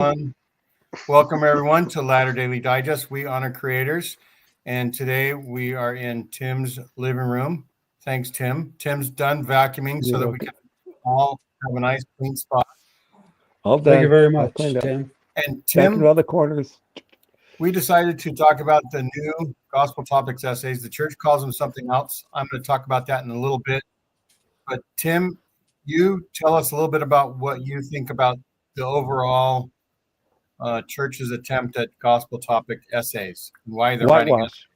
Welcome everyone to Ladder Daily Digest. We honor creators, and today we are in Tim's living room. Thanks, Tim. Tim's done vacuuming so that we can all have a nice clean spot. All done. Thank you very much, Tim. And Tim, all the corners. we decided to talk about the new Gospel Topics essays. The church calls them something else. I'm going to talk about that in a little bit. But Tim, you tell us a little bit about what you think about the overall church's attempt at gospel topic essays and why they're whitewash,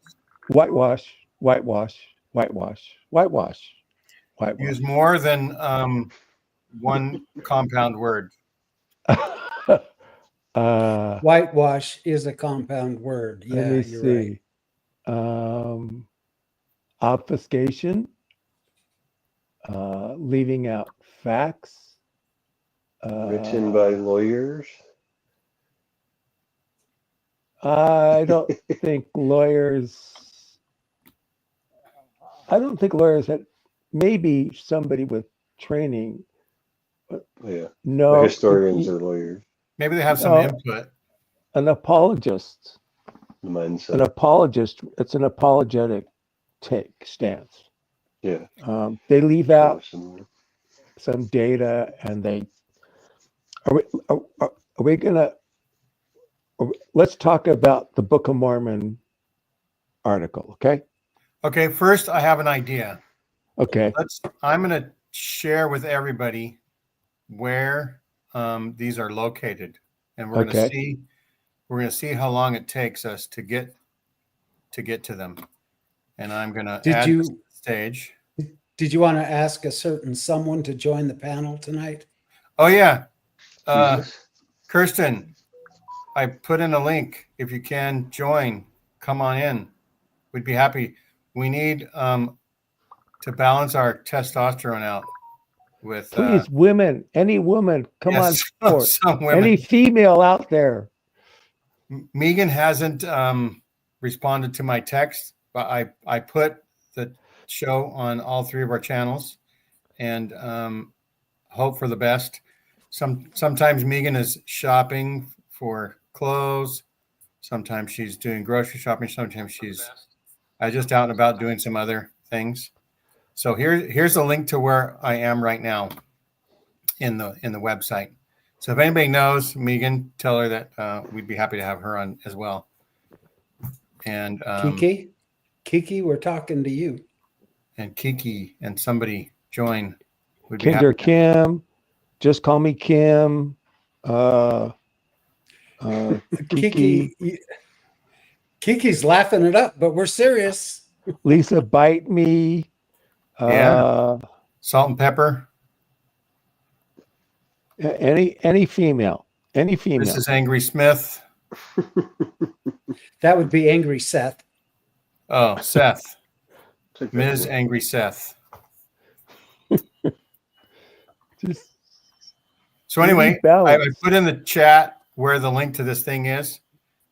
use more than one compound word. Whitewash is a compound word. Yeah, let me you're see. right. Obfuscation, leaving out facts, written by lawyers. I don't think lawyers had, maybe somebody with training. Yeah. No, the historians are lawyers. Maybe they have some input. An apologist. The mindset. An apologist. It's an apologetic stance. Yeah. They leave out some data, and they are we gonna. Let's talk about the Book of Mormon article, okay? Okay, first I have an idea. Okay. I'm going to share with everybody where these are located, and we're going to see how long it takes us to get to them. And I'm going to add to the stage. Did you want to ask a certain someone to join the panel tonight? Oh yeah, Kirsten. I put in a link. If you can join, come on in. We'd be happy. We need to balance our testosterone out with. Please, women, any woman, come on. Some women. Any female out there. Megan hasn't responded to my text, but I put the show on all three of our channels, and hope for the best. Sometimes Megan is shopping for clothes. Sometimes she's doing grocery shopping. Sometimes she's just out and about doing some other things. So here's a link to where I am right now in the website. So if anybody knows Megan, tell her that we'd be happy to have her on as well. And Kiki, we're talking to you. And Kiki and somebody join. Kinder Kim, just call me Kim. Kiki's laughing it up, but we're serious. Lisa, bite me. Salt and pepper. Any female. This is Angry Smith. That would be Angry Seth. Oh, Seth. Ms. Angry Seth. So anyway, I put in the chat where the link to this thing is.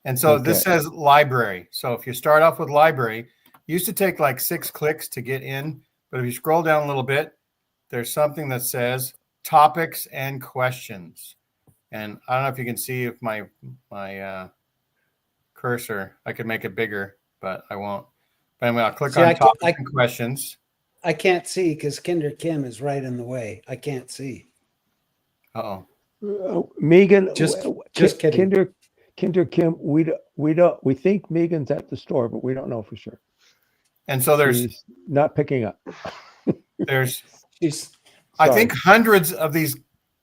And so this says library. So if you start off with library, it used to take like 6 clicks to get in. But if you scroll down a little bit, there's something that says topics and questions. And I don't know if you can see if my cursor, I could make it bigger, but I won't. But anyway, I'll click on topics and questions. I can't see because Kinder Kim is right in the way. I can't see. Megan, just kidding. Kinder Kim, we think Megan's at the store, but we don't know for sure. And so She's not picking up. I think hundreds of these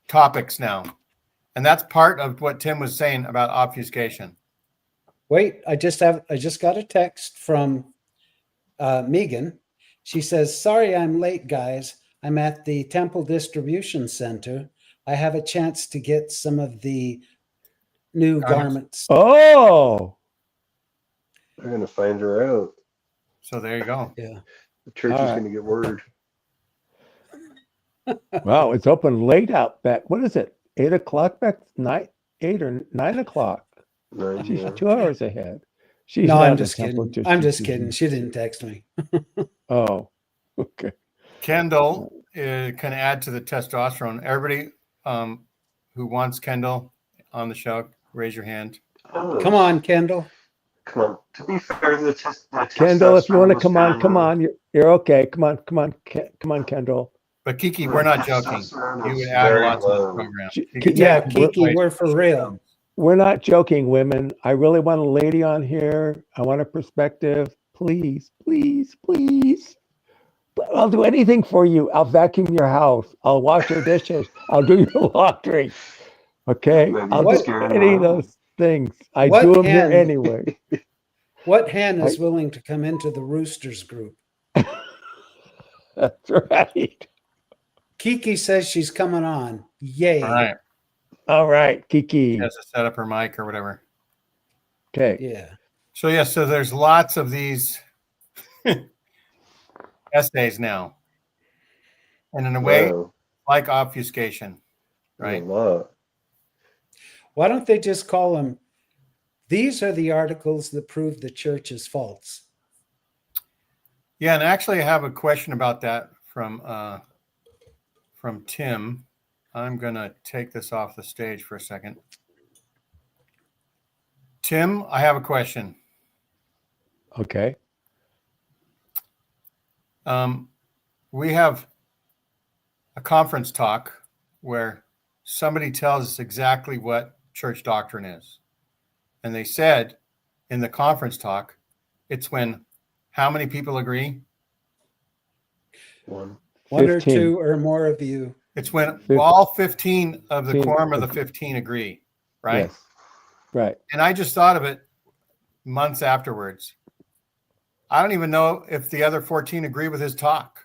topics now. And that's part of what Tim was saying about obfuscation. Wait, I just got a text from Megan. She says, "Sorry I'm late, guys. I'm at the Temple Distribution Center. I have a chance to get some of the new garments." Oh, they're going to find her out. So there you go. Yeah. The church is going to get word. Wow, it's open late out back. What is it? 8 o'clock back night? 8 or 9 o'clock. She's 2 hours ahead. I'm just kidding. I'm just kidding. She didn't text me. Oh, okay. Kendall can add to the testosterone. Everybody who wants Kendall on the show? Raise your hand. Oh, Come on, Kendall. come on. To be fair, the Kendall, if you want to testosterone come was on, kinda come low. on. You're okay. Come on, come on, come on, Kendall. But Kiki, The we're not joking. testosterone You was would add a very lot to the low. program. J- You could take Yeah, it we're- Kiki, we're for real. We're not joking, women. I really want a lady on here. I want a perspective. Please, please, please. I'll do anything for you. I'll vacuum your house. I'll wash your dishes. I'll do your laundry. Okay? Maybe I'll What- do scare any of them those things. I What do them here hen- anyway. What hen is I- willing to come into the Roosters group? That's right. Kiki says she's coming on. Yay. All right. All right, Kiki. She has to set up her mic or whatever. Okay. Yeah. So yeah, so there's lots of these essays now. And in a way, Wow, like obfuscation, right? a lot. Why don't they just call them, these are the articles that prove the church is false? Yeah, and actually I have a question about that from Tim. I'm gonna take this off the stage for a second. Tim, I have a question. Okay. We have a conference talk where somebody tells us exactly what church doctrine is. And they said in the conference talk, it's when how many people agree? One. One or 15. two or more of you. It's when Fif- all 15 of the 15 quorum of the 15 agree, right? Yes. Right. And I just thought of it months afterwards. I don't even know if the other 14 agree with his talk.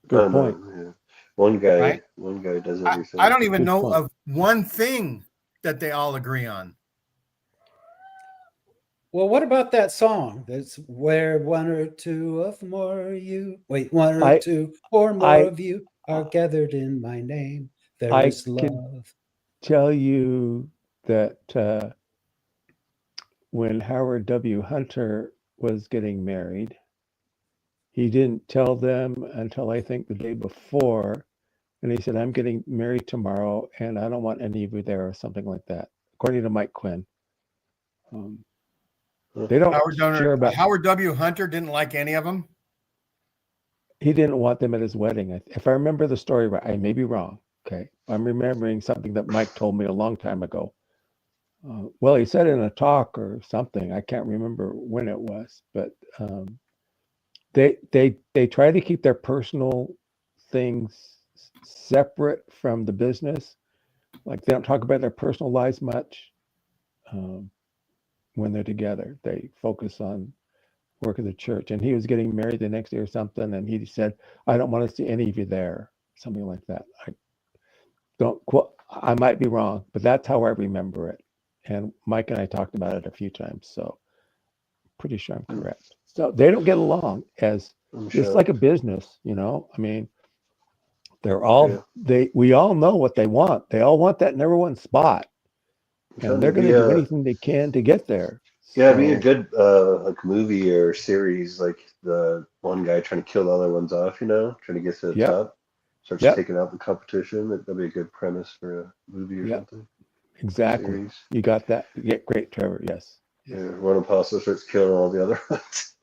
Good Oh, no, point. yeah. One guy, Right? one guy does I, everything. I don't even Good know point. of one thing that they all agree on. Well, what about that song? That's where one or two of more you, wait, one or I- two or more I- of you are gathered in my name. There I is can- love. Tell you that when Howard W. Hunter was getting married, he didn't tell them until I think the day before. And he said, I'm getting married tomorrow and I don't want any of you there or something like that, according to Mike Quinn. They don't share about, Howard W. Hunter didn't like any of them. he didn't want them at his wedding. If I remember the story right, I may be wrong. Okay. I'm remembering something that Mike told me a long time ago. Well, he said in a talk or something. I can't remember when it was, but they try to keep their personal things separate from the business. Like they don't talk about their personal lives much when they're together. They focus on work of the church. And he was getting married the next day or something, and he said, "I don't want to see any of you there," something like that. I don't quote. I might be wrong, but that's how I remember it. And Mike and I talked about it a few times, so pretty sure I'm correct. So they don't get along as it's like a business, you know. I mean, they're all we all know what they want. They all want that number one spot, and they're going to do anything they can to get there. Yeah, it'd be a good like movie or series, like the one guy trying to kill the other ones off, you know, trying to get to the top, starts taking out the competition. That'd be a good premise for a movie or something. Exactly. Series. You got that. You get great, Trevor. Yes. Yeah, one apostle starts killing all the other ones.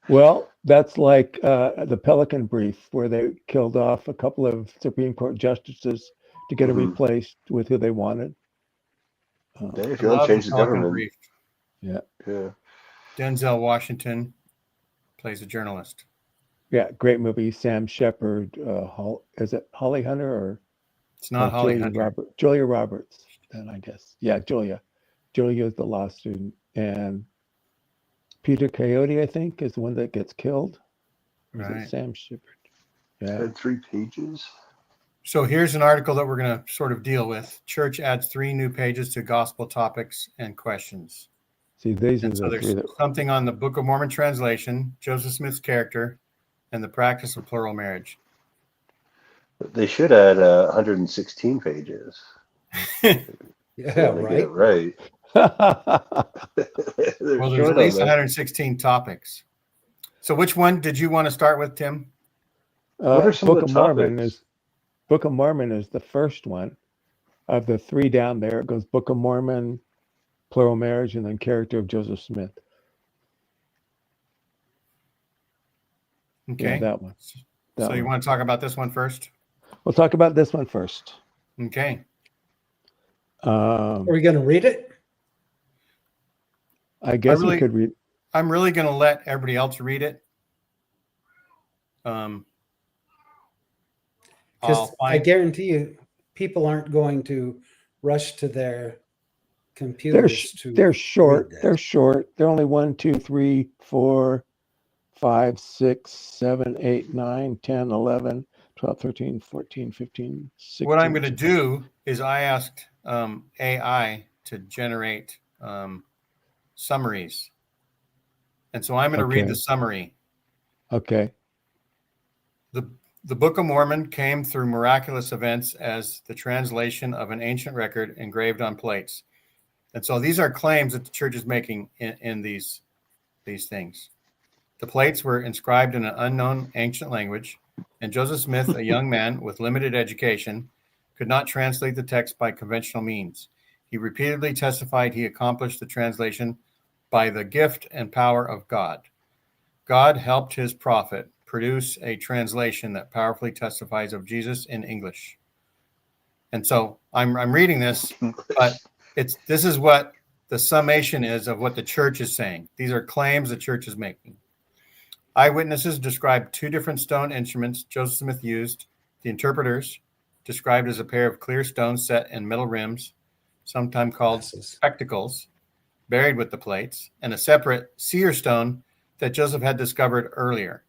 Well, that's like the Pelican Brief, where they killed off a couple of Supreme Court justices to get it replaced with who they wanted. If you want to change the government. Brief. Yeah. Denzel Washington plays a journalist. Yeah, great movie. Sam Shepard. Is it Holly Hunter or? It's not Holly Hunter. Julia Roberts, then I guess. Yeah, Julia. Julia is the law student. And Peter Coyote, I think, is the one that gets killed. Or is it Sam Shepard? Yeah. Had 3 pages. So here's an article that we're going to sort of deal with. Church adds 3 new pages to gospel topics and questions. See, these are the 3 that... something on the Book of Mormon translation, Joseph Smith's character, and the practice of plural marriage. They should add 116 pages. Yeah, right. Right. Well, there's at least 116 topics. So which one did you want to start with, Tim? What are some Book of the of Mormon topics? Book of Mormon is the first one. of the three down there. It goes Book of Mormon, Plural Marriage, and then Character of Joseph Smith. Okay. Yeah, that one. That So you one. want to talk about this one first? We'll talk about this one first. Okay. Are we going to read it? I guess we could read. I'm really going to let everybody else read it. Because I guarantee you, people aren't going to rush to their computers They're short. read that. They're short. They're only 1, 2, 3, 4, 5, 6, 7, 8, 9, 10, 11, 12, 13, 14, 15, 16. What I'm going to do is I asked AI to generate summaries. And so I'm going to read the summary. Okay. The Book of Mormon came through miraculous events as the translation of an ancient record engraved on plates. And so these are claims that the church is making in these things. The plates were inscribed in an unknown ancient language, and Joseph Smith, a young man with limited education, could not translate the text by conventional means. He repeatedly testified he accomplished the translation by the gift and power of God. God helped his prophet produce a translation that powerfully testifies of Jesus in English. And so I'm reading this, but this is what the summation is of what the church is saying. These are claims the church is making. Eyewitnesses described two different stone instruments Joseph Smith used. The interpreters described as a pair of clear stones set in metal rims, sometimes called spectacles, buried with the plates, and a separate seer stone that Joseph had discovered earlier.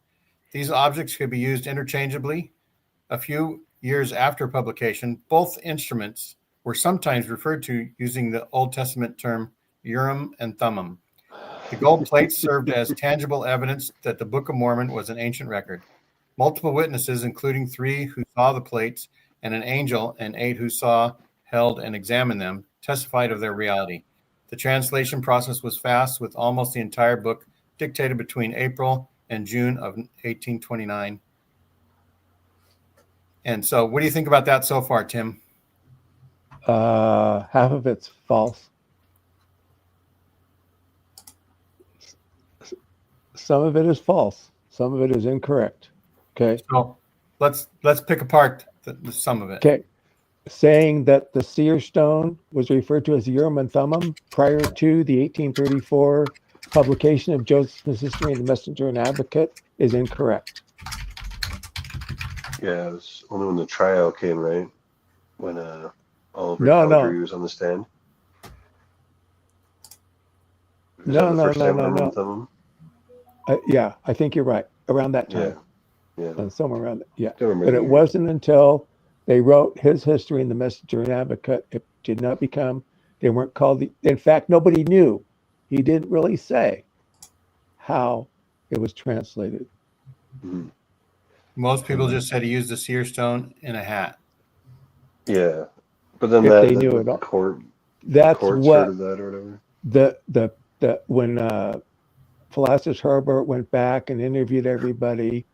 These objects could be used interchangeably. A few years after publication, both instruments were sometimes referred to using the Old Testament term Urim and Thummim. The gold plates served as tangible evidence that the Book of Mormon was an ancient record. Multiple witnesses, including 3 who saw the plates and an angel, and 8 who saw, held, and examined them, testified of their reality. The translation process was fast, with almost the entire book dictated between April and June of 1829. And so what do you think about that so far, Tim? Half of it's false. Some of it is false. Some of it is incorrect. Okay. So let's pick apart some of it. Okay. Saying that the seer stone was referred to as Urim and Thummim prior to the 1834 publication of Joseph Smith's History and the Messenger and Advocate is incorrect. Yeah, it was only when the trial came, right? When Oliver No. Cowdery was on the stand. No. Yeah, I think you're right. Around that time. Yeah. Somewhere around that. Yeah. But it wasn't until they wrote his History and the Messenger and Advocate, it did not become, they weren't called, in fact, nobody knew. He didn't really say how it was translated. Mm-hmm. Most people just said he used the seer stone in a hat. Yeah. But then they knew it all. That's courts what heard of that or whatever. When Philastus Herbert went back and interviewed everybody,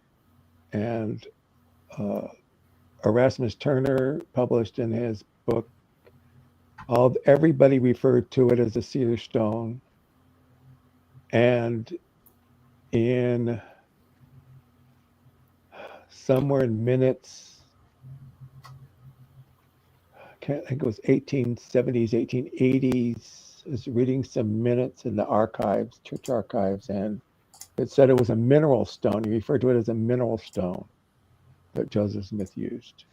and Erasmus Turner published in his book, everybody referred to it as a seer stone. And in somewhere in minutes, I think it was 1870s, 1880s, I was reading some minutes in the archives, church archives, and it said it was a mineral stone. He referred to it as a mineral stone that Joseph Smith used.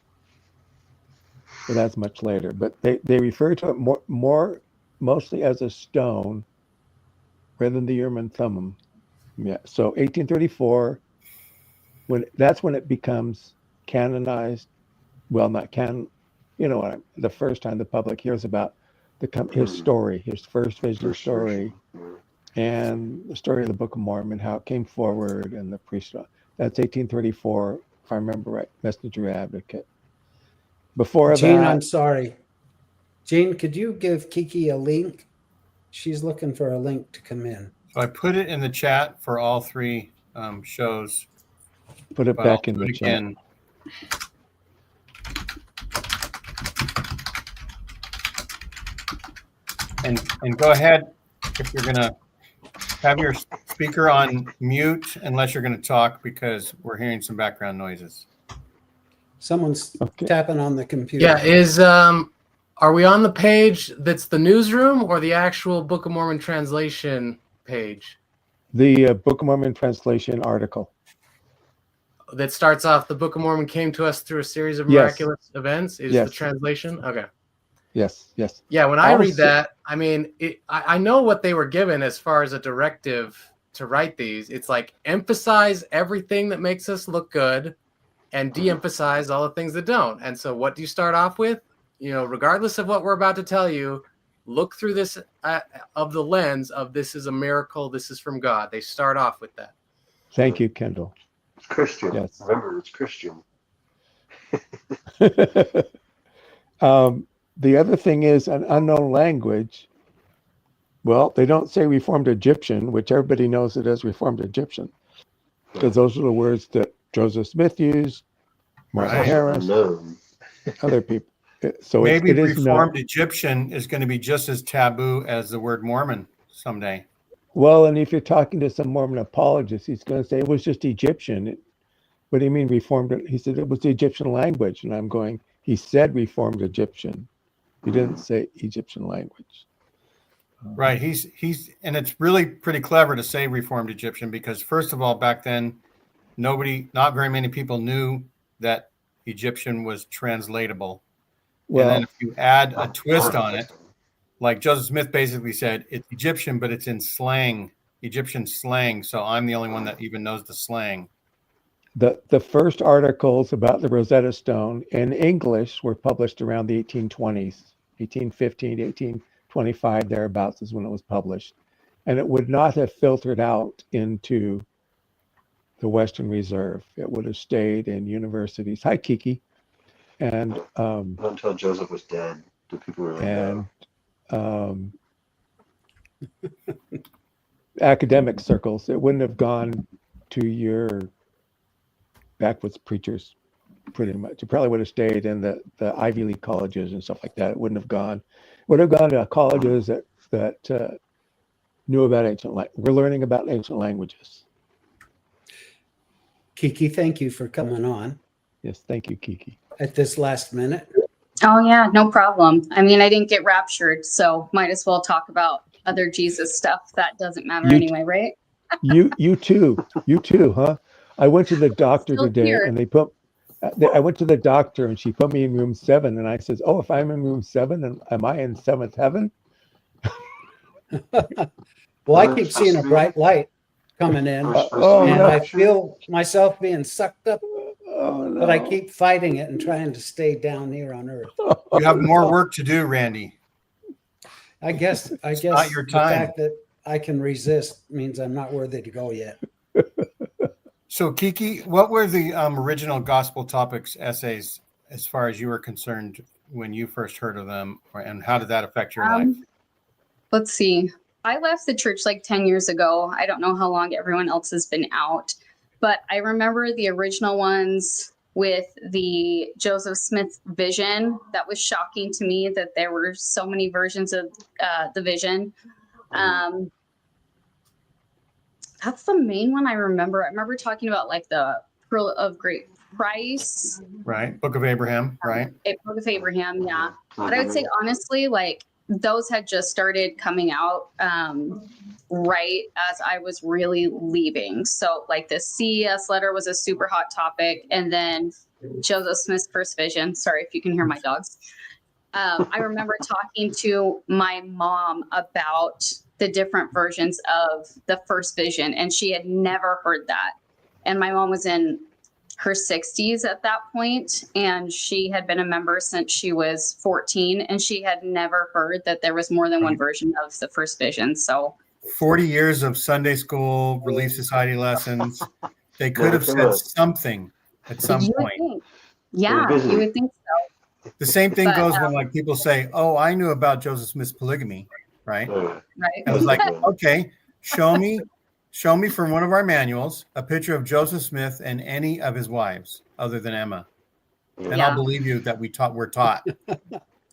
So that's much later. But they refer to it more mostly as a stone rather than the Urim and Thummim. Yeah. So 1834, that's when it becomes canonized. Well, not canon. You know, the first time the public hears about his story, his first vision story, and the story of the Book of Mormon, how it came forward, and the priesthood. That's 1834, if I remember right. Messenger Advocate. Before Jean, that, I'm sorry. Jean, could you give Kiki a link? She's looking for a link to come in. So I put it in the chat for all 3 shows. Put it back in the chat. And go ahead if you're gonna have your speaker on mute unless you're gonna talk because we're hearing some background noises. Someone's Okay. tapping on the computer. Yeah, are we on the page that's the newsroom or the actual Book of Mormon translation page? The Book of Mormon translation article. That starts off, the Book of Mormon came to us through a series of Yes. miraculous events. Is Yes. the translation? Okay. Yes. Yeah, when I read Also- that, I mean, I know what they were given as far as a directive to write these. It's like emphasize everything that makes us look good and de-emphasize all the things that don't. And so what do you start off with? You know, regardless of what we're about to tell you, look through this of the lens of this is a miracle, this is from God. They start off with that. Thank you, Kendall. It's Christian. Yes. Remember, it's Christian. The other thing is an unknown language. Well, they don't say Reformed Egyptian, which everybody knows it as Reformed Egyptian, because those are the words that Joseph Smith used, Martin Right. Harris, Unknown. other people. So Maybe it is Reformed known. Egyptian is going to be just as taboo as the word Mormon someday. Well, and if you're talking to some Mormon apologist, he's going to say it was just Egyptian. What do you mean Reformed? He said it was the Egyptian language. And I'm going, he said Reformed Egyptian. He didn't say Egyptian language. Right. He's and it's really pretty clever to say Reformed Egyptian because first of all, back then, not very many people knew that Egyptian was translatable. Well, and then if you add a twist on it, like Joseph Smith basically said, it's Egyptian, but it's in slang, Egyptian slang. So I'm the only one that even knows the slang. the first articles about the Rosetta Stone in English were published around the 1820s, 1815 to 1825, thereabouts is when it was published. And it would not have filtered out into the Western Reserve. It would have stayed in universities. Hi, Kiki. And Not until Joseph was dead did people really know. Academic circles, it wouldn't have gone to your backwoods preachers pretty much. It probably would have stayed in the Ivy League colleges and stuff like that. It wouldn't have gone. Would have gone to colleges that knew about ancient language. We're learning about ancient languages. Kiki, thank you for coming on Yes, thank you, Kiki. at this last minute. Oh yeah, no problem. I mean, I didn't get raptured, so might as well talk about other Jesus stuff. That doesn't matter anyway, right? You too, huh? I went to the doctor Still today, here. and I went to the doctor, and she put me in room 7, and I says, "Oh, if I'm in room 7, then am I in 7th heaven?" Well, I keep seeing a bright light coming in, Oh, and no. I feel myself being sucked up, Oh no! but I keep fighting it and trying to stay down here on earth. You have more work to do, Randy. I guess not your the time. fact that I can resist means I'm not worthy to go yet. So, Kiki, what were the original Gospel Topics essays as far as you were concerned when you first heard of them, and how did that affect your life? Let's see. I left the church like 10 years ago. I don't know how long everyone else has been out, but I remember the original ones with the Joseph Smith vision. That was shocking to me that there were so many versions of the vision. That's the main one I remember. I remember talking about like the Pearl of Great Price, Right. Book of Abraham, right? Book of Abraham, yeah. But I would say honestly, like those had just started coming out right as I was really leaving. So like the CES letter was a super hot topic, and then Joseph Smith's first vision. Sorry if you can hear my dogs. I remember talking to my mom about the different versions of the first vision, and she had never heard that. And my mom was in her 60s at that point, and she had been a member since she was 14, and she had never heard that there was more than one version of the first vision. So 40 years of Sunday school, Relief Society lessons. They could have said something at some you would point. think, yeah, you would think so, The same thing But, goes when like people say, "Oh, I knew about Joseph Smith's polygamy," right? right? I was like, "Okay, show me from one of our manuals a picture of Joseph Smith and any of his wives other than Emma, and I'll believe you that we're taught."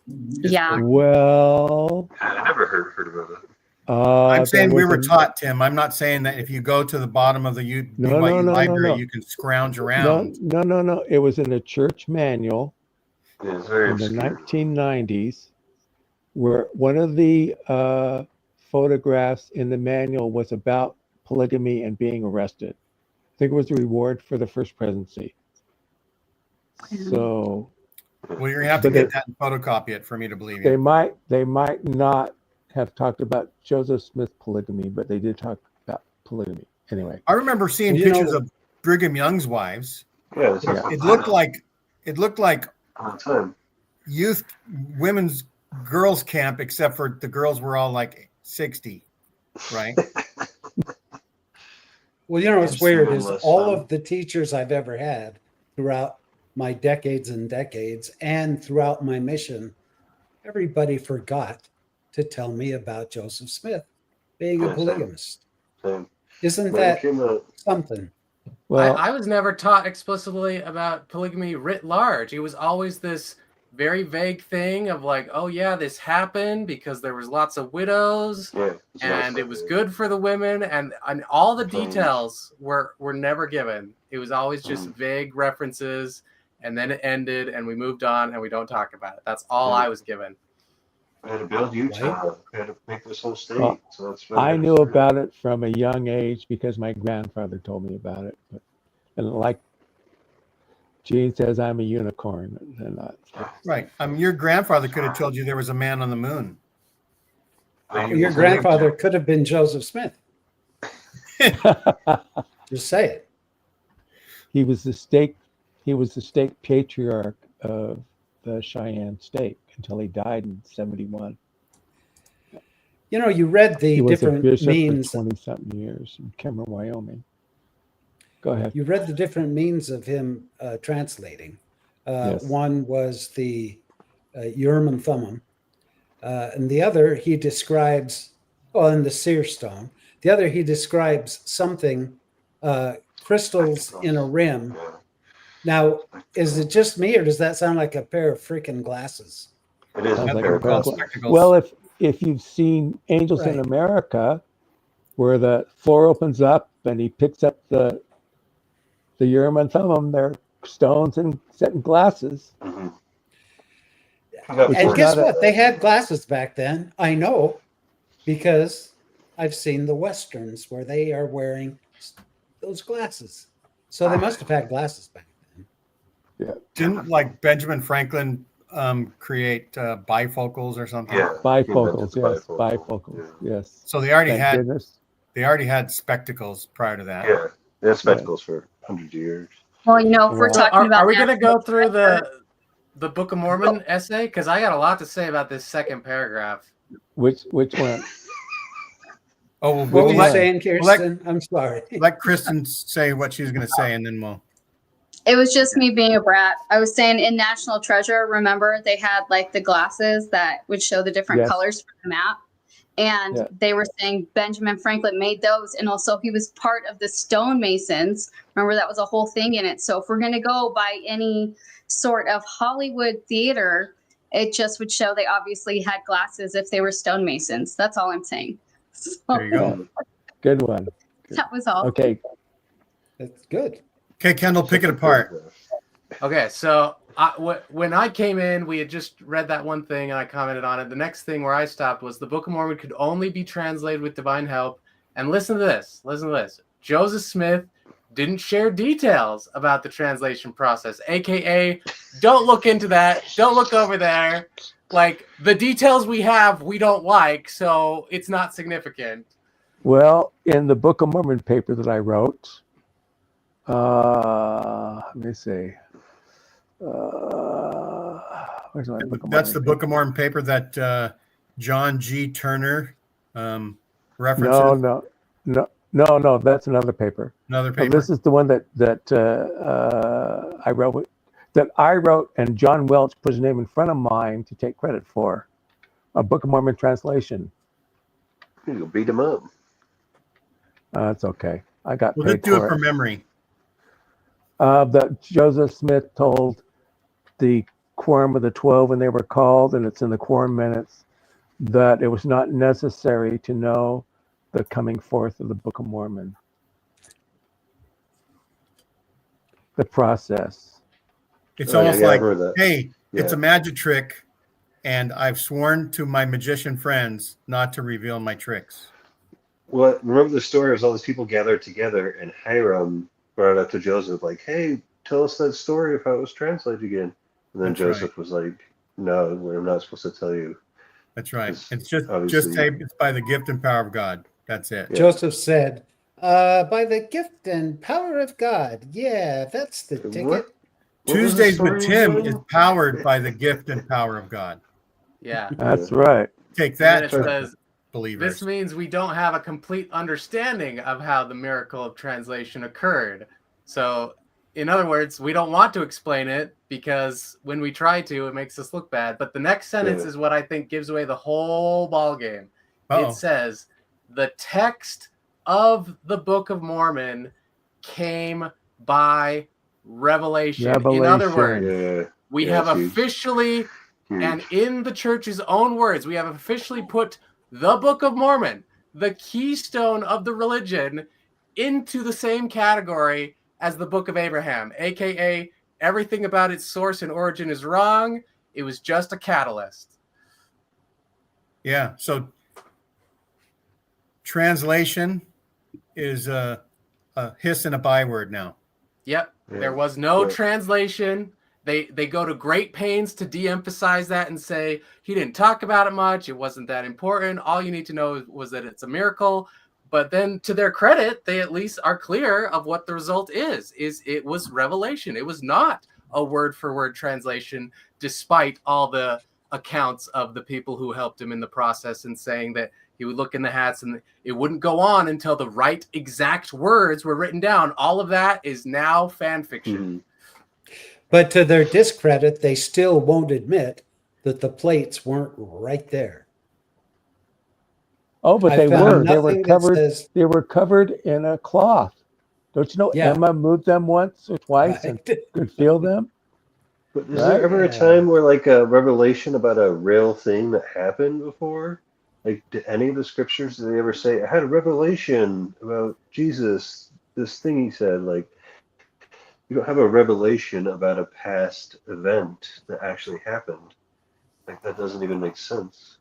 Yeah. Well, I never heard about it. I'm saying there we was were a- taught, Tim. I'm not saying that if you go to the bottom of the No, BYU no, library, no. you can scrounge No, around. no. It was in a church manual Yeah, it's very in the obscure. 1990s, where one of the photographs in the manual was about polygamy and being arrested. I think it was the reward for the first presidency. So Well, you're gonna have to But get it- that and photocopy it for me to believe they you. might not have talked about Joseph Smith polygamy, but they did talk about polygamy anyway. I remember seeing Well, you pictures know- of Brigham Young's wives. Yeah, it's Yeah. It looked like all the time. youth women's girls camp, except for the girls were all like 60, right? Well, you know what's Yes, weird one is less all son. of the teachers I've ever had throughout my decades and decades and throughout my mission, everybody forgot to tell me about Joseph Smith being a Yeah, same. polygamist. Same. Isn't When it that came out, something? Well, I was never taught explicitly about polygamy writ large. It was always this very vague thing of like, oh yeah, this happened because there was lots of widows yeah, it's a lot of and stuff it was there. good for the women, and all the Claims. details were never given. It was always just Mm. vague references, and then it ended and we moved on and we don't talk about it. That's all Yeah. I was given. We had to build Utah. We had to make this whole state. Well, So that's what I knew about it from a young age because my grandfather told me about it. And like Gene says, I'm a unicorn. And Right. Your grandfather could have told you there was a man on the moon. Your grandfather could have been Joseph Smith. Just say it. he was the state patriarch of the Cheyenne state until he died in 71. You know, you read the He was a different bishop means. for 20-something years in Cameron, Wyoming. Go ahead. You read the different means of him translating. Yes. One was the Urim and Thummim, and the other he describes, well, in the seer stone. The other he describes something, crystals in a rim. Yeah. Now, is it just me, or does that sound like a pair of freaking glasses? It is Sounds a like pair a of pair of glasses. Spectacles. Well, if you've seen Angels in Right. America, where the floor opens up and he picks up the Urim and Thummim, they're stones and set in glasses. Mhm. Which And is guess not a- what? They had glasses back then. I know because I've seen the Westerns where they are wearing those glasses. So they must have had glasses back then. Didn't like Benjamin Franklin create bifocals or something? Yeah. Bifocals, He yes. invented the bifocal. Bifocals, yes. So they already Thank goodness. had spectacles prior to that. Yeah. They had spectacles for hundreds of years. Well, you know, if we're Well, talking about Are we going to national go through treasure, the Book of Mormon essay? Because I got a lot to say about this second paragraph. Which one? Oh, What we'll were you let- saying, Kirsten? I'm sorry. let Kristen say what she's going to say, and then we'll. it was just me being a brat. I was saying in National Treasure, remember they had like the glasses that would show the different Yes. colors for the map. And Yeah. they were saying Benjamin Franklin made those. And also he was part of the stonemasons. Remember, that was a whole thing in it. So if we're going to go by any sort of Hollywood theater, it just would show they obviously had glasses if they were stonemasons. That's all I'm saying. So There you go. Good one. that was all. Okay. That's good. Okay, Kendall, pick it apart. Okay, so when I came in, we had just read that one thing and I commented on it. The next thing where I stopped was the Book of Mormon could only be translated with divine help. And listen to this. Listen to this. Joseph Smith didn't share details about the translation process, aka don't look into that. Don't look over there. Like the details we have, we don't like, so it's not significant. Well, in the Book of Mormon paper that I wrote, let me see. Where's my Book of That's the Mormon Book of Mormon paper that John G. Turner references. No. That's another paper. Another No, paper. this is the one that I wrote. That I wrote, and John Welch put his name in front of mine to take credit for. A Book of Mormon translation. You go beat him up. It's okay. I got We'll paid just do for it from memory. That Joseph Smith told the quorum of the 12 when they were called, and it's in the quorum minutes, that it was not necessary to know the coming forth of the Book of Mormon, the process. It's Oh, yeah, almost yeah, I like, remember that. hey, it's Yeah. a magic trick, and I've sworn to my magician friends not to reveal my tricks. Well, remember the story of all these people gathered together, and Hiram brought it up to Joseph, like, "Hey, tell us that story of how it was translated again." And then That's right. Joseph was like, "No, we're not supposed to tell you." That's right. It's It's just obviously- say it's by the gift and power of God. That's it. Yeah. Joseph said, by the gift and power of God. Yeah, that's the What? ticket. What was the Tuesdays with story Tim again? is powered by the gift and power of God. Yeah. That's right. Take And then that, it true says, believers. this means we don't have a complete understanding of how the miracle of translation occurred. So, in other words, we don't want to explain it because when we try to, it makes us look bad. But the next sentence Yeah. is what I think gives away the whole ball game. Uh-oh. It says, the text of the Book of Mormon came by revelation. In other Revelation. words, Yeah. we Yeah, have it's huge. officially, Huge. and in the church's own words, we have officially put the Book of Mormon, the keystone of the religion, into the same category as the Book of Abraham, aka everything about its source and origin is wrong. It was just a catalyst. Yeah. So translation is a hiss and a byword now. Yep. Yeah. There was no Yeah. translation. They go to great pains to de-emphasize that and say he didn't talk about it much. It wasn't that important. All you need to know was that it's a miracle. But then, to their credit, they at least are clear of what the result is it was revelation. It was not a word-for-word translation, despite all the accounts of the people who helped him in the process and saying that he would look in the hats and it wouldn't go on until the right exact words were written down. All of that is now fan fiction. Mhm. But to their discredit, they still won't admit that the plates weren't right there. Oh, but I they found were. They were nothing that covered. says- They were covered in a cloth. Don't you know? Yeah. Emma moved them once or twice and Right. could feel them. But is Right? there ever a Yeah. time where like a revelation about a real thing that happened before? Like, did any of the scriptures, did they ever say, I had a revelation about Jesus, this thing he said? Like, you don't have a revelation about a past event that actually happened. Like, that doesn't even make sense.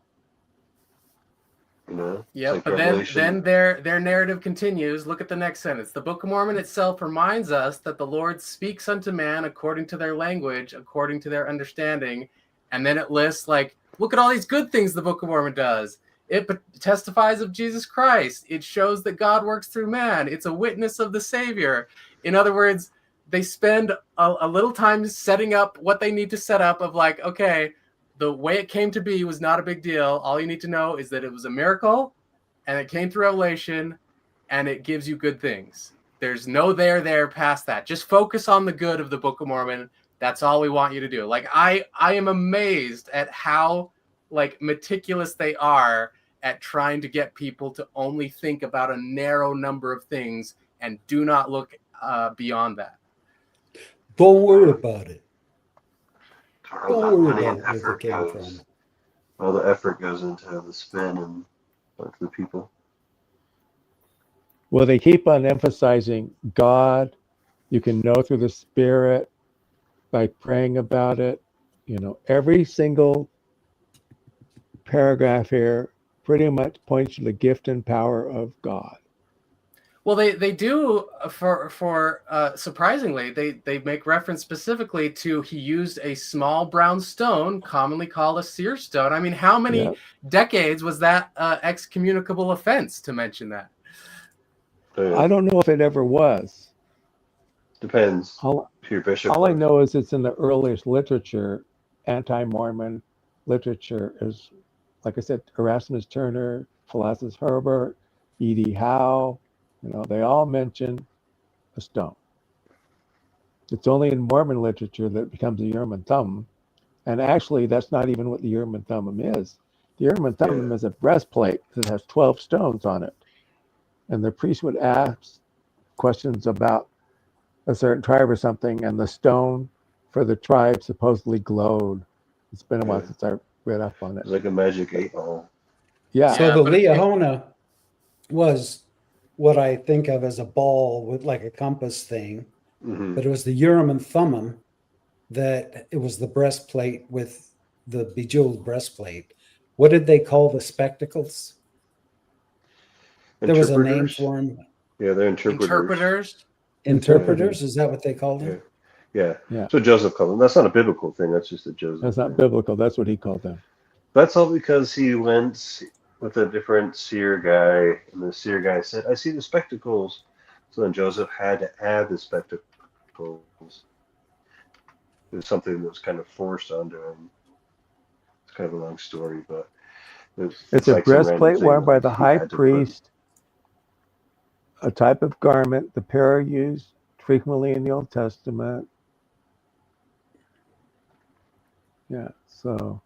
You know? It's Yep, like but then their narrative continues. Look at the next sentence. The Book of Mormon itself reminds us that the Lord speaks unto man according to their language, according to their understanding. And then it lists, like, look at all these good things the Book of Mormon does. It testifies of Jesus Christ. It shows that God works through man. It's a witness of the Savior. In other words, they spend a little time setting up what they need to set up of like, okay, the way it came to be was not a big deal. All you need to know is that it was a miracle and it came through revelation and it gives you good things. There's no there past that. Just focus on the good of the Book of Mormon. That's all we want you to do. Like I am amazed at how like meticulous they are at trying to get people to only think about a narrow number of things and do not look beyond that. Don't worry about it. all Don't that worry money and about where they effort came goes. from. All the effort goes into the spin and to the people. Well, they keep on emphasizing God. You can know through the Spirit by praying about it. You know, every single paragraph here pretty much points to the gift and power of God. Well, they do for surprisingly they make reference specifically to he used a small brown stone, commonly called a seer stone. I mean, how many Yep. decades was that excommunicable offense to mention that? I don't know if it ever was. Depends All, who your bishop all I was. know is it's in the earliest literature, anti-Mormon literature is, like I said, Erasmus Turner, Philastus Herbert, E.D. Howe, you know, they all mention a stone. It's only in Mormon literature that it becomes a Urim and Thummim. And actually, that's not even what the Urim and Thummim is. The Urim and Thummim is a breastplate that has 12 stones on it. And the priest would ask questions about a certain tribe or something, and the stone for the tribe supposedly glowed. It's been a while since I read up on it. It's like a magic 8 ball. Yeah. So Yeah, the but it- Liahona was what I think of as a ball with like a compass thing, Hmm. but it was the Urim and Thummim that it was the breastplate with the bejeweled breastplate. What did they call the spectacles? There was a name for them. Yeah, they're interpreters. interpreters. Interpreters, is that what they called Yeah. them? Yeah. Yeah. So Joseph called them. That's not a biblical thing. That's just a Joseph That's not thing. biblical. That's what he called them. That's all because he went with a different seer guy, and the seer guy said, "I see the spectacles." So then Joseph had to add the spectacles. It was something that was kind of forced onto him. It's kind of a long story, but It's a like some random breastplate thing worn that by the he high had to put. priest, a type of garment. The pair are used frequently in the Old Testament. Yeah, so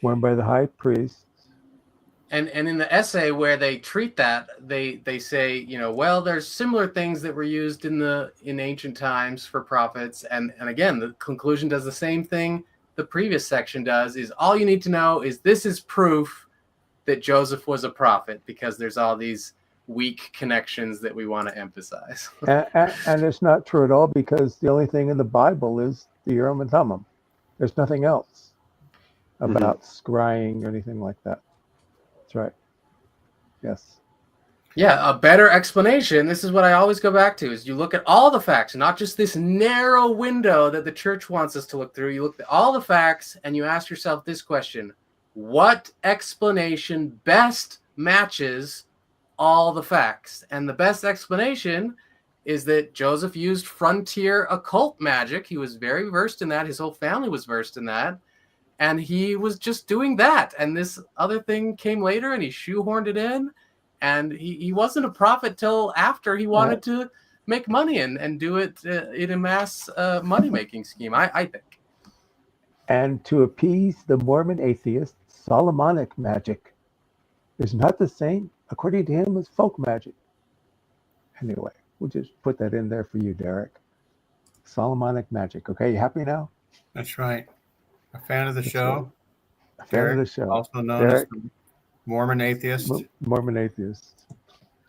worn by the high priest. And in the essay where they treat that, they say, you know, well, there's similar things that were used in ancient times for prophets, and again, the conclusion does the same thing the previous section does. Is all you need to know is this is proof that Joseph was a prophet, because there's all these weak connections that we want to emphasize. And it's not true at all, because the only thing in the Bible is the Urim and Thummim. There's nothing else about scrying or anything like that. That's right. Yes. Yeah, a better explanation, this is what I always go back to, is you look at all the facts, not just this narrow window that the church wants us to look through. You look at all the facts and you ask yourself this question: what explanation best matches all the facts? And the best explanation is that Joseph used frontier occult magic. He was very versed in that. His whole family was versed in that. And he was just doing that. And this other thing came later and he shoehorned it in. And he wasn't a prophet till after he wanted to make money and do it in a mass money-making scheme, I think. And to appease the Mormon atheists, Solomonic magic is not the same, according to him, as folk magic. Anyway, we'll just put that in there for you, Derek. Solomonic magic. Okay, you happy now? That's right. A fan of the show. A fan of the show. Also known Derek, as the Mormon atheist. Mormon atheist.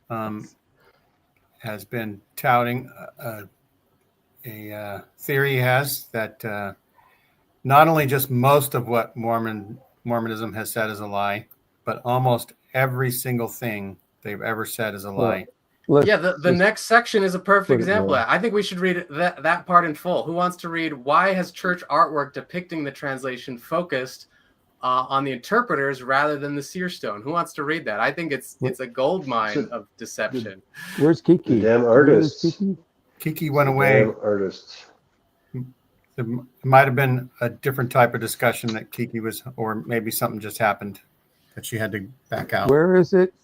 Has been touting a theory he has that not only just most of what Mormonism has said is a lie, but almost every single thing they've ever said is a lie. Yeah, the next section is a perfect example. there. I think we should read that part in full. Who wants to read why has church artwork depicting the translation focused on the interpreters rather than the seer stone? Who wants to read that? I think it's a gold mine of deception. Where's Kiki? The damn artists. Where's Kiki? Kiki went away. Damn artists. It might have been a different type of discussion that Kiki was, or maybe something just happened that she had to back out. Where is it?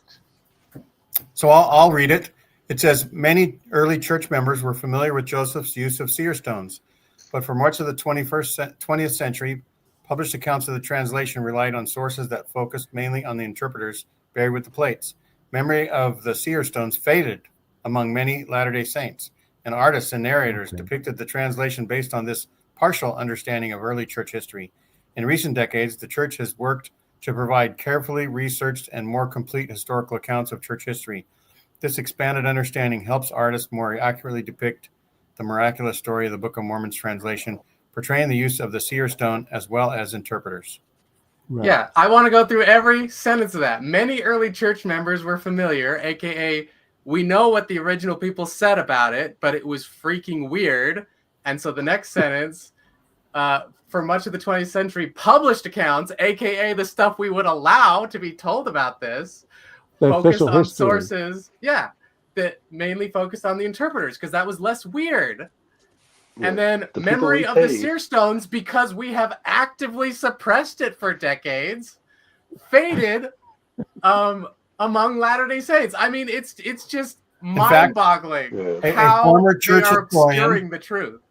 So I'll read it. It says, many early church members were familiar with Joseph's use of seer stones, but for much of the 20th century, published accounts of the translation relied on sources that focused mainly on the interpreters buried with the plates. Memory of the seer stones faded among many Latter-day Saints, and artists and narrators depicted the translation based on this partial understanding of early church history. In recent decades, the church has worked to provide carefully researched and more complete historical accounts of church history. This expanded understanding helps artists more accurately depict the miraculous story of the Book of Mormon's translation, portraying the use of the seer stone as well as interpreters. Right. Yeah, I want to go through every sentence of that. Many early church members were familiar, aka we know what the original people said about it, but it was freaking weird. And so the next sentence, for much of the 20th century, published accounts, aka the stuff we would allow to be told about this, The focused official on history. sources, that mainly focused on the interpreters, because that was less weird. Yeah. And then The memory people of we the pay. seer stones, because we have actively suppressed it for decades, faded among Latter-day Saints. I mean, it's just mind-boggling Yeah. A how former they church are historian, obscuring the truth.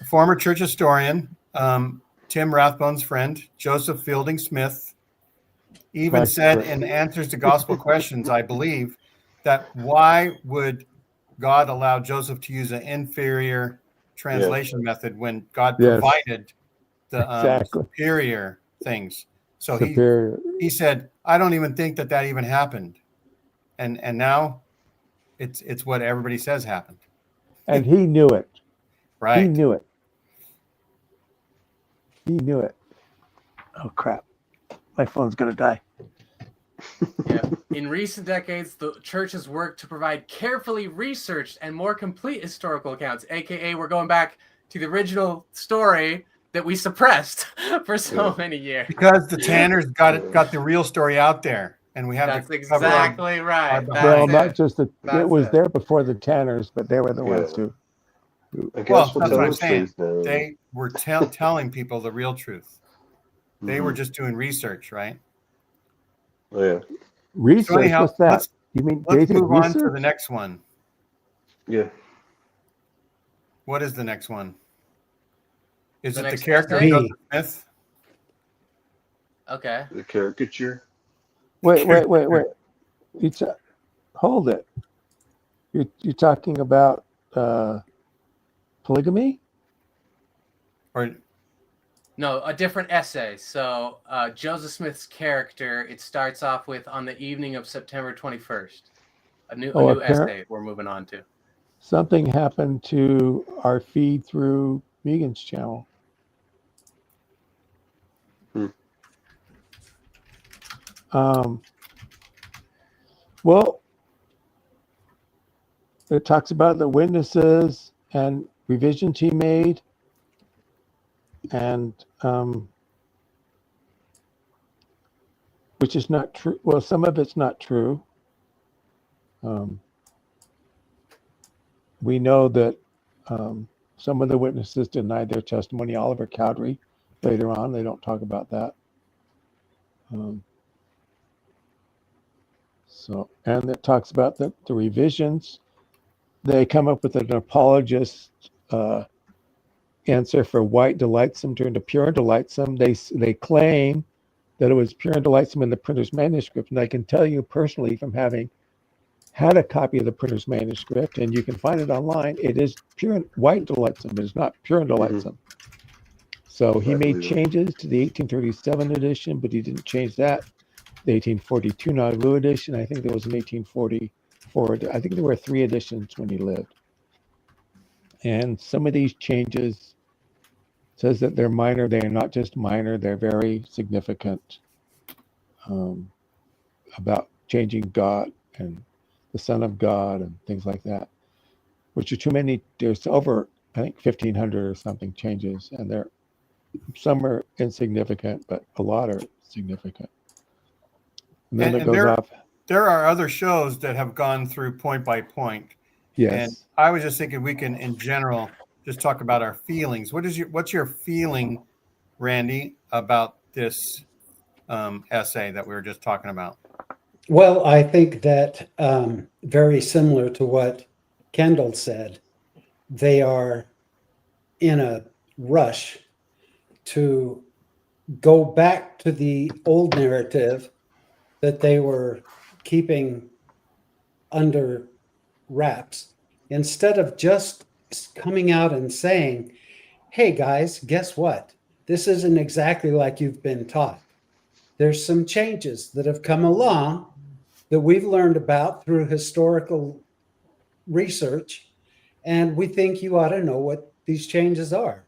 former church historian, Tim Rathbone's friend, Joseph Fielding Smith, even Right. said in answers to gospel questions, I believe, that why would God allow Joseph to use an inferior translation method when God Yes. provided the Exactly. superior things. So superior. he said, I don't even think that even happened. And now it's what everybody says happened. And he knew it. Right. He knew it. He knew it. Oh, crap. My phone's going to die. Yeah. In recent decades, the church has worked to provide carefully researched and more complete historical accounts, aka we're going back to the original story that we suppressed for so many years. Because the Tanners got the real story out there, and we had That's to cover exactly right. Well, That's not it. just that. It was there before the Tanners, but they were the ones who. I guess Well, we'll that's tell what I'm the saying. truth now. They were telling people the real truth. They were Mhm. just doing research, right? Oh, yeah. Research. So anyhow, What's that? You mean let's basic move on to research? the next one. Yeah. What is the next one? Is The it the next character essay? Joseph Smith? Okay. The caricature. Wait. Hold it. You're talking about polygamy? Or No, a different essay. So Joseph Smith's character, it starts off with on the evening of September 21st. A new essay we're moving on to. Something happened to our feed through Megan's channel. Well, it talks about the witnesses and revisions he made, and which is not true. Well, some of it's not true. We know that some of the witnesses denied their testimony. Oliver Cowdery, later on, they don't talk about that. And it talks about the revisions. They come up with an apologist answer for white delightsome turned to pure and delightsome. They claim that it was pure and delightsome in the printer's manuscript. And I can tell you personally, from having had a copy of the printer's manuscript, and you can find it online, it is pure and white delightsome. It is not pure and delightsome. So he made changes to the 1837 edition, but he didn't change that. The 1842 Nauvoo edition, I think there was an 1844. I think there were 3 editions when he lived. And some of these changes says that they're minor. They are not just minor. They're very significant about changing God and the Son of God and things like that, which are too many. There's over, I think, 1,500 or something changes, and some are insignificant, but a lot are significant. And then it goes off. There are other shows that have gone through point by point. Yes. And I was just thinking we can, in general, just talk about our feelings. What's your feeling, Randy, about this essay that we were just talking about? Well, I think that very similar to what Kendall said, they are in a rush to go back to the old narrative that they were keeping under wraps, instead of just coming out and saying, hey guys, guess what? This isn't exactly like you've been taught. There's some changes that have come along that we've learned about through historical research, and we think you ought to know what these changes are.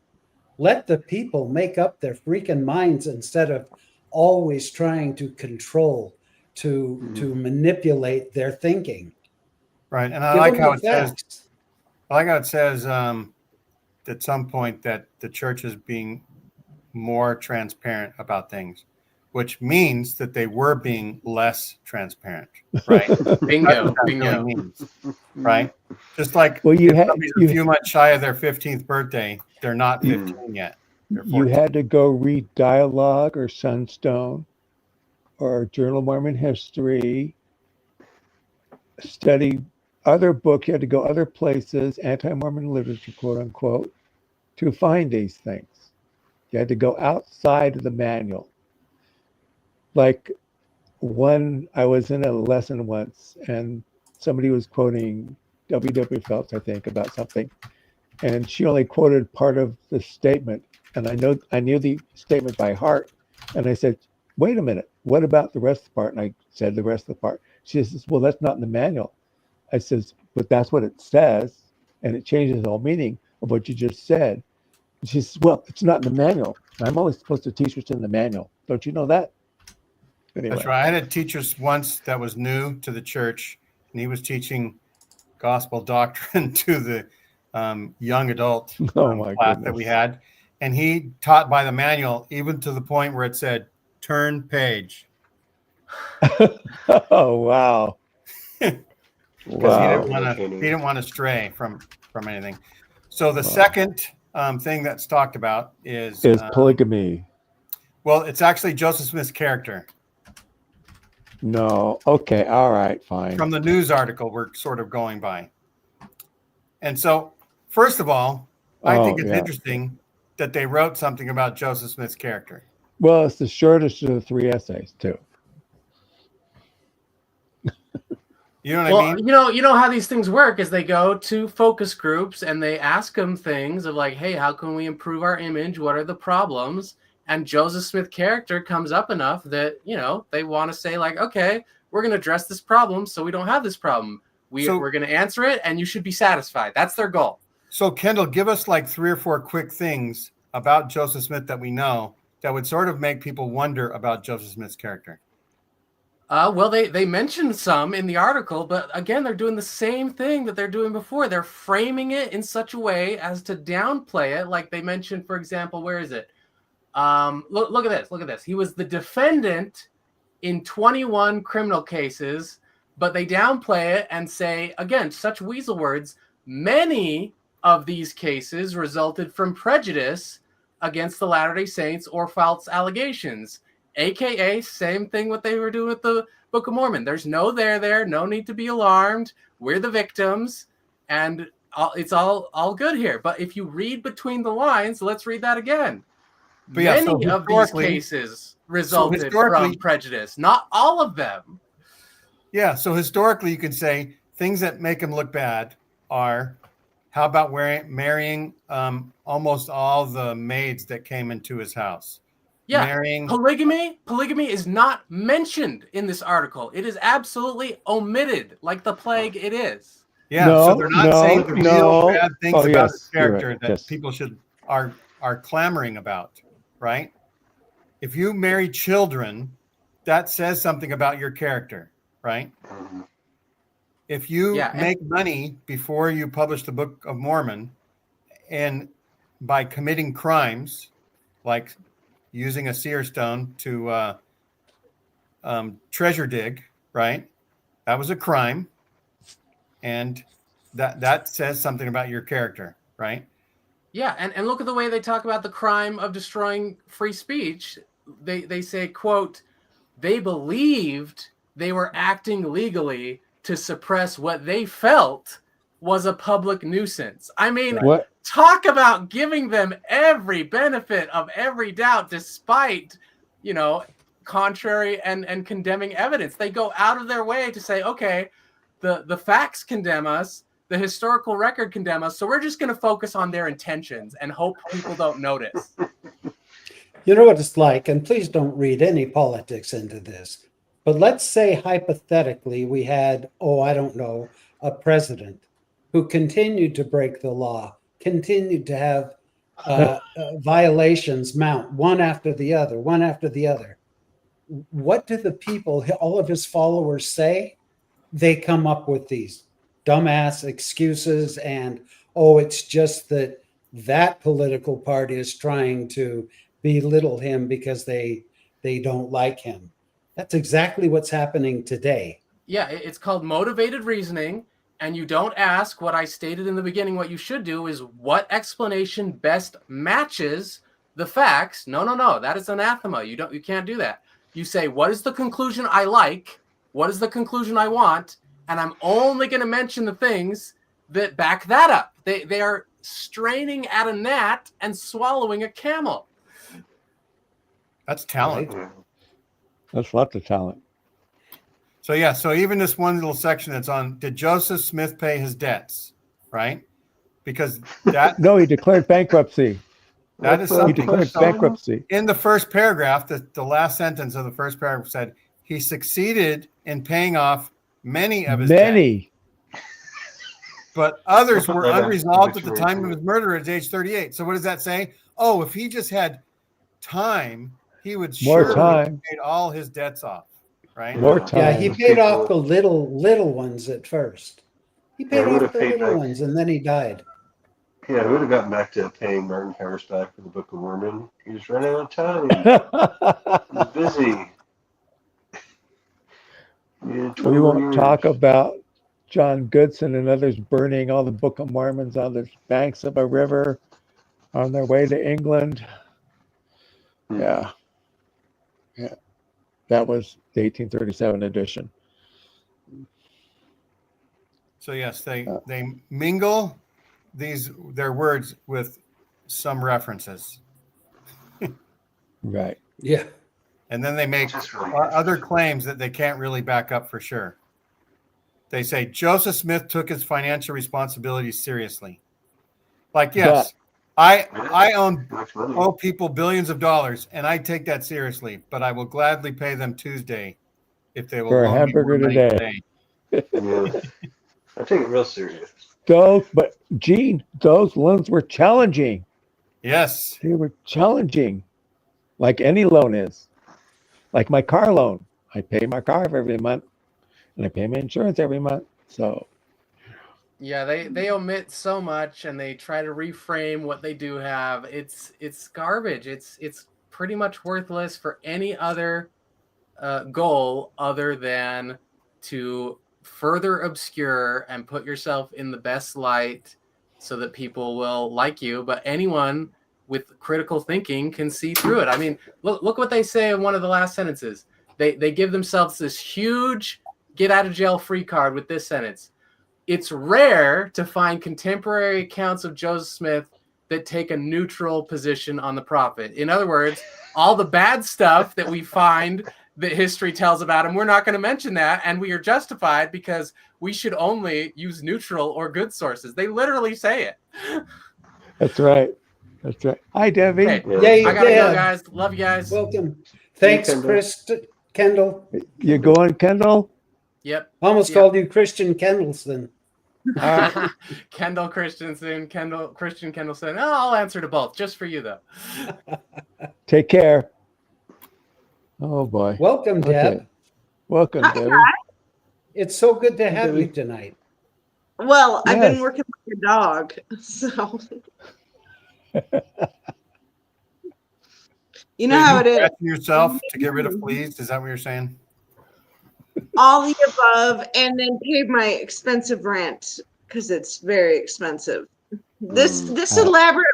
Let the people make up their freaking minds instead of always trying to control, to manipulate their thinking. Right. And I Give like them how the it says, facts. at some point that the church is being more transparent about things, which means that they were being less transparent, right? Bingo. That's what that really means, right? Just like Well, if somebody's a few months shy of their 15th birthday, they're not 15 yet. They're 14. You had to go read Dialogue or Sunstone or Journal of Mormon History, study other books. You had to go other places, anti-Mormon literature, quote unquote, to find these things. You had to go outside of the manual. Like I was in a lesson once and somebody was quoting W.W. Phelps, I think, about something. And she only quoted part of the statement. And I knew the statement by heart. And I said, wait a minute, what about the rest of the part? And I said the rest of the part. She says, well, that's not in the manual. I says, but that's what it says, and it changes the whole meaning of what you just said. And she says, well, it's not in the manual. I'm only supposed to teach what's in the manual. Don't you know that? Anyway. That's right. I had a teacher once that was new to the church, and he was teaching gospel doctrine to the young adult class that we had. And he taught by the manual, even to the point where it said, turn page. Oh, wow. Because he didn't want to stray from anything. So the second thing that's talked about is polygamy. Well, it's actually Joseph Smith's character. No. Okay. All right. Fine. From the news article we're sort of going by. And so, first of all, I think it's interesting that they wrote something about Joseph Smith's character. Well, it's the shortest of the 3 essays, too. You know what I mean? You know how these things work is they go to focus groups and they ask them things of like, hey, how can we improve our image? What are the problems? And Joseph Smith character comes up enough that, they want to say like, okay, we're going to address this problem so we don't have this problem. We're going to answer it and you should be satisfied. That's their goal. So Kendall, give us like 3 or 4 quick things about Joseph Smith that we know that would sort of make people wonder about Joseph Smith's character. Well, they mentioned some in the article, but again, they're doing the same thing that they're doing before. They're framing it in such a way as to downplay it. Like they mentioned, for example, where is it? Look at this. Look at this. He was the defendant in 21 criminal cases, but they downplay it and say, again, such weasel words, many of these cases resulted from prejudice against the Latter-day Saints or false allegations. AKA, same thing what they were doing with the Book of Mormon. There's no there, no need to be alarmed. We're the victims, and it's all good here. But if you read between the lines, let's read that again. But Many of these cases resulted from prejudice, not all of them. Yeah, so historically you could say things that make him look bad are, how about marrying almost all the maids that came into his house? Yeah, polygamy is not mentioned in this article. It is absolutely omitted, like the plague it is. Yeah, so they're not saying the real bad things about his character that people are clamoring about, right? If you marry children, that says something about your character, right? If you make money before you publish the Book of Mormon, and by committing crimes like using a seer stone to treasure dig, right? That was a crime, and that says something about your character, right? Yeah, and look at the way they talk about the crime of destroying free speech. They say, quote, they believed they were acting legally to suppress what they felt was a public nuisance. I mean, talk about giving them every benefit of every doubt, despite, contrary and condemning evidence. They go out of their way to say, okay, the facts condemn us, the historical record condemn us, so we're just going to focus on their intentions and hope people don't notice. You know what it's like, and please don't read any politics into this, but let's say hypothetically we had, a president who continued to break the law, continued to have violations mount one after the other. What do the people, all of his followers, say? They come up with these dumbass excuses and, it's just that political party is trying to belittle him because they don't like him. That's exactly what's happening today. Yeah, it's called motivated reasoning. And you don't ask what I stated in the beginning. What you should do is what explanation best matches the facts. No. That is anathema. You can't do that. You say, what is the conclusion I like? What is the conclusion I want? And I'm only going to mention the things that back that up. They are straining at a gnat and swallowing a camel. That's talent. Right? That's lots of talent. So even this one little section that's on, did Joseph Smith pay his debts, right? Because that... No, he declared bankruptcy. That is He something. declared So bankruptcy. in the first paragraph, the last sentence of the first paragraph said he succeeded in paying off many of his debts, Many. but others were That is unresolved at the obituary time of too. his murder at age 38. So what does that say? Oh, if he just had time, he would More surely have time. paid all his debts off, right? More Yeah, he time. paid off the little ones at first. He Yeah, paid he would off have the paid little back. ones, and then he died. Yeah, we would have gotten back to paying Martin Harris back for the Book of Mormon. He was running out of time. He was busy. He had 20 We more won't years. talk about John Goodson and others burning all the Book of Mormons on the banks of a river on their way to England. Yeah. Yeah. That was the 1837 edition. So yes, they mingle their words with some references, Right. Yeah. and then they make Just really other claims that they can't really back up for sure. They say Joseph Smith took his financial responsibilities seriously. Like, yes, I owe people billions of dollars, and I take that seriously, but I will gladly pay them Tuesday if they will For a loan me more hamburger money today. Yeah. I take it real serious. But Gene, those loans were challenging. Yes. They were challenging, like any loan is. Like my car loan. I pay my car every month, and I pay my insurance every month. So Yeah, they omit so much, and they try to reframe what they do have. It's garbage. It's pretty much worthless for any other goal other than to further obscure and put yourself in the best light so that people will like you. But anyone with critical thinking can see through it. I mean, look what they say in one of the last sentences. They give themselves this huge get out of jail free card with this sentence. It's rare to find contemporary accounts of Joseph Smith that take a neutral position on the prophet. In other words, all the bad stuff that we find that history tells about him, we're not going to mention that, and we are justified because we should only use neutral or good sources. They literally say it. that's right. That's right. Hi, Debbie. Okay, Yeah, Yeah, I gotta yeah. go, guys. Love you guys. Welcome. Thanks, Kendall. Kendall. You going, Kendall? Yep. Almost Yeah. called you Christian Kendallson. All right. Kendall Christensen, Christian Kendallson. Oh, I'll answer to both, just for you though. Take care. Oh boy. Welcome, Deb. Okay. Welcome, Debbie. It's so good to have you tonight. Well, I've Yes. been working with your dog, so you know how it is. Scratching yourself to get rid of fleas. Is that what you're saying? All the above, and then paid my expensive rent because it's very expensive. This elaborate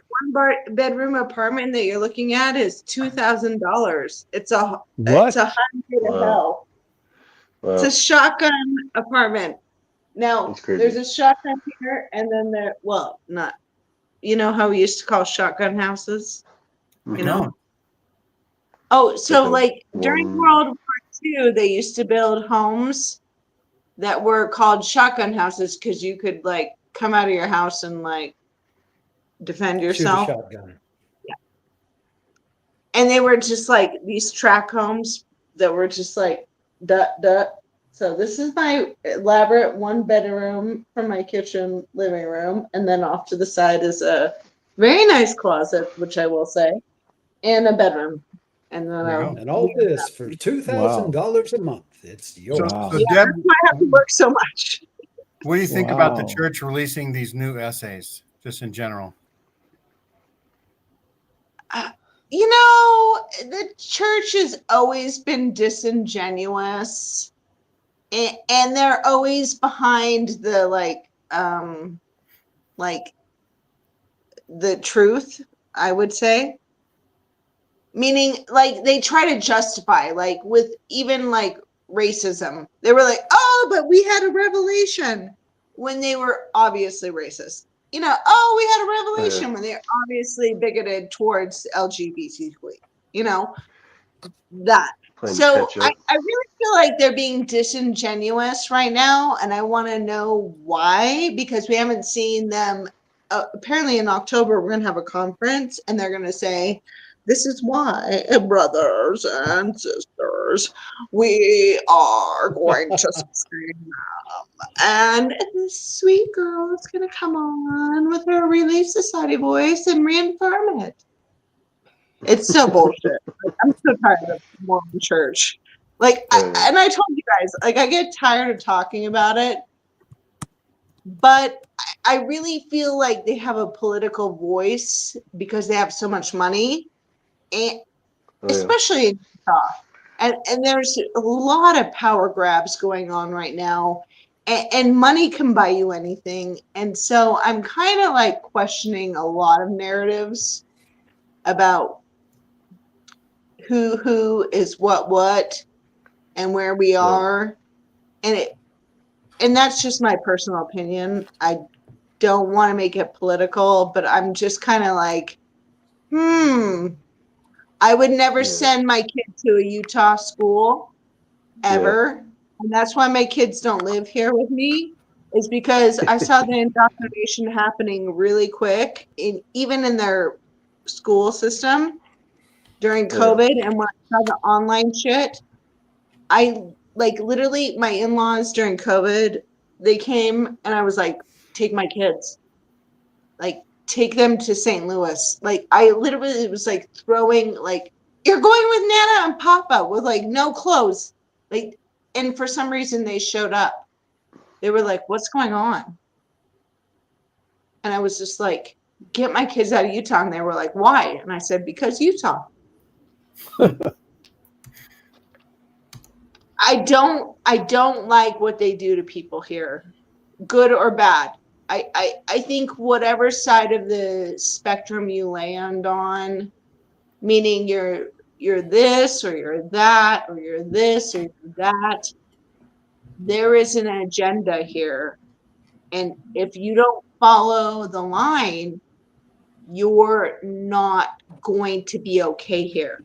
bedroom apartment that you're looking at is $2,000. It's a What? $100 of hell. Wow. It's a shotgun apartment. Now That's crazy. there's a shotgun here, and then not. You know how we used to call shotgun houses? You know. Oh, so like during World War II, they used to build homes that were called shotgun houses because you could like come out of your house and like defend yourself. Shoot a shotgun. Yeah. And they were just like these track homes that were just like duh. So this is my elaborate one bedroom from my kitchen living room, and then off to the side is a very nice closet, which I will say, and a bedroom. And then And all this for $2,000 a month. It's yours. Wow. So yeah, Deb, that's why I have to work so much. what do you think about the Wow. church releasing these new essays, just in general? You know, the church has always been disingenuous, and they're always behind the the truth, I would say. Meaning, like, they try to justify, like, with even like racism. They were like, oh, but we had a revelation, when they were obviously racist. You know, oh, we had a revelation, when they're obviously bigoted towards LGBTQ. You know, that. So I really feel like they're being disingenuous right now, and I want to know why, because we haven't seen them apparently in October we're going to have a conference, and they're going to say, "This is why, brothers and sisters, we are going to scream." And this sweet girl is going to come on with her Relief Society voice and reaffirm it. It's so bullshit. Like, I'm so tired of Mormon church. Like, and I told you guys, like, I get tired of talking about it, but I really feel like they have a political voice because they have so much money, and especially in Utah. And there's a lot of power grabs going on right now, and money can buy you anything. And so I'm kind of like questioning a lot of narratives about who is what and where we are. And that's just my personal opinion. I don't want to make it political, but I'm just kind of like, I would never send my kid to a Utah school ever. And that's why my kids don't live here with me, is because I saw the indoctrination happening really quick, even in their school system during COVID. And when I saw the online shit, I like literally my in-laws during COVID, they came and I was like, take my kids, like take them to St. Louis. Like I literally was like throwing like, you're going with Nana and Papa with like no clothes. Like, and for some reason they showed up. They were like, what's going on? And I was just like, get my kids out of Utah. And they were like, why? And I said, because Utah. I don't like what they do to people here, good or bad. I think whatever side of the spectrum you land on, meaning you're this or you're that or you're this or you're that, there is an agenda here. And if you don't follow the line, you're not going to be okay here.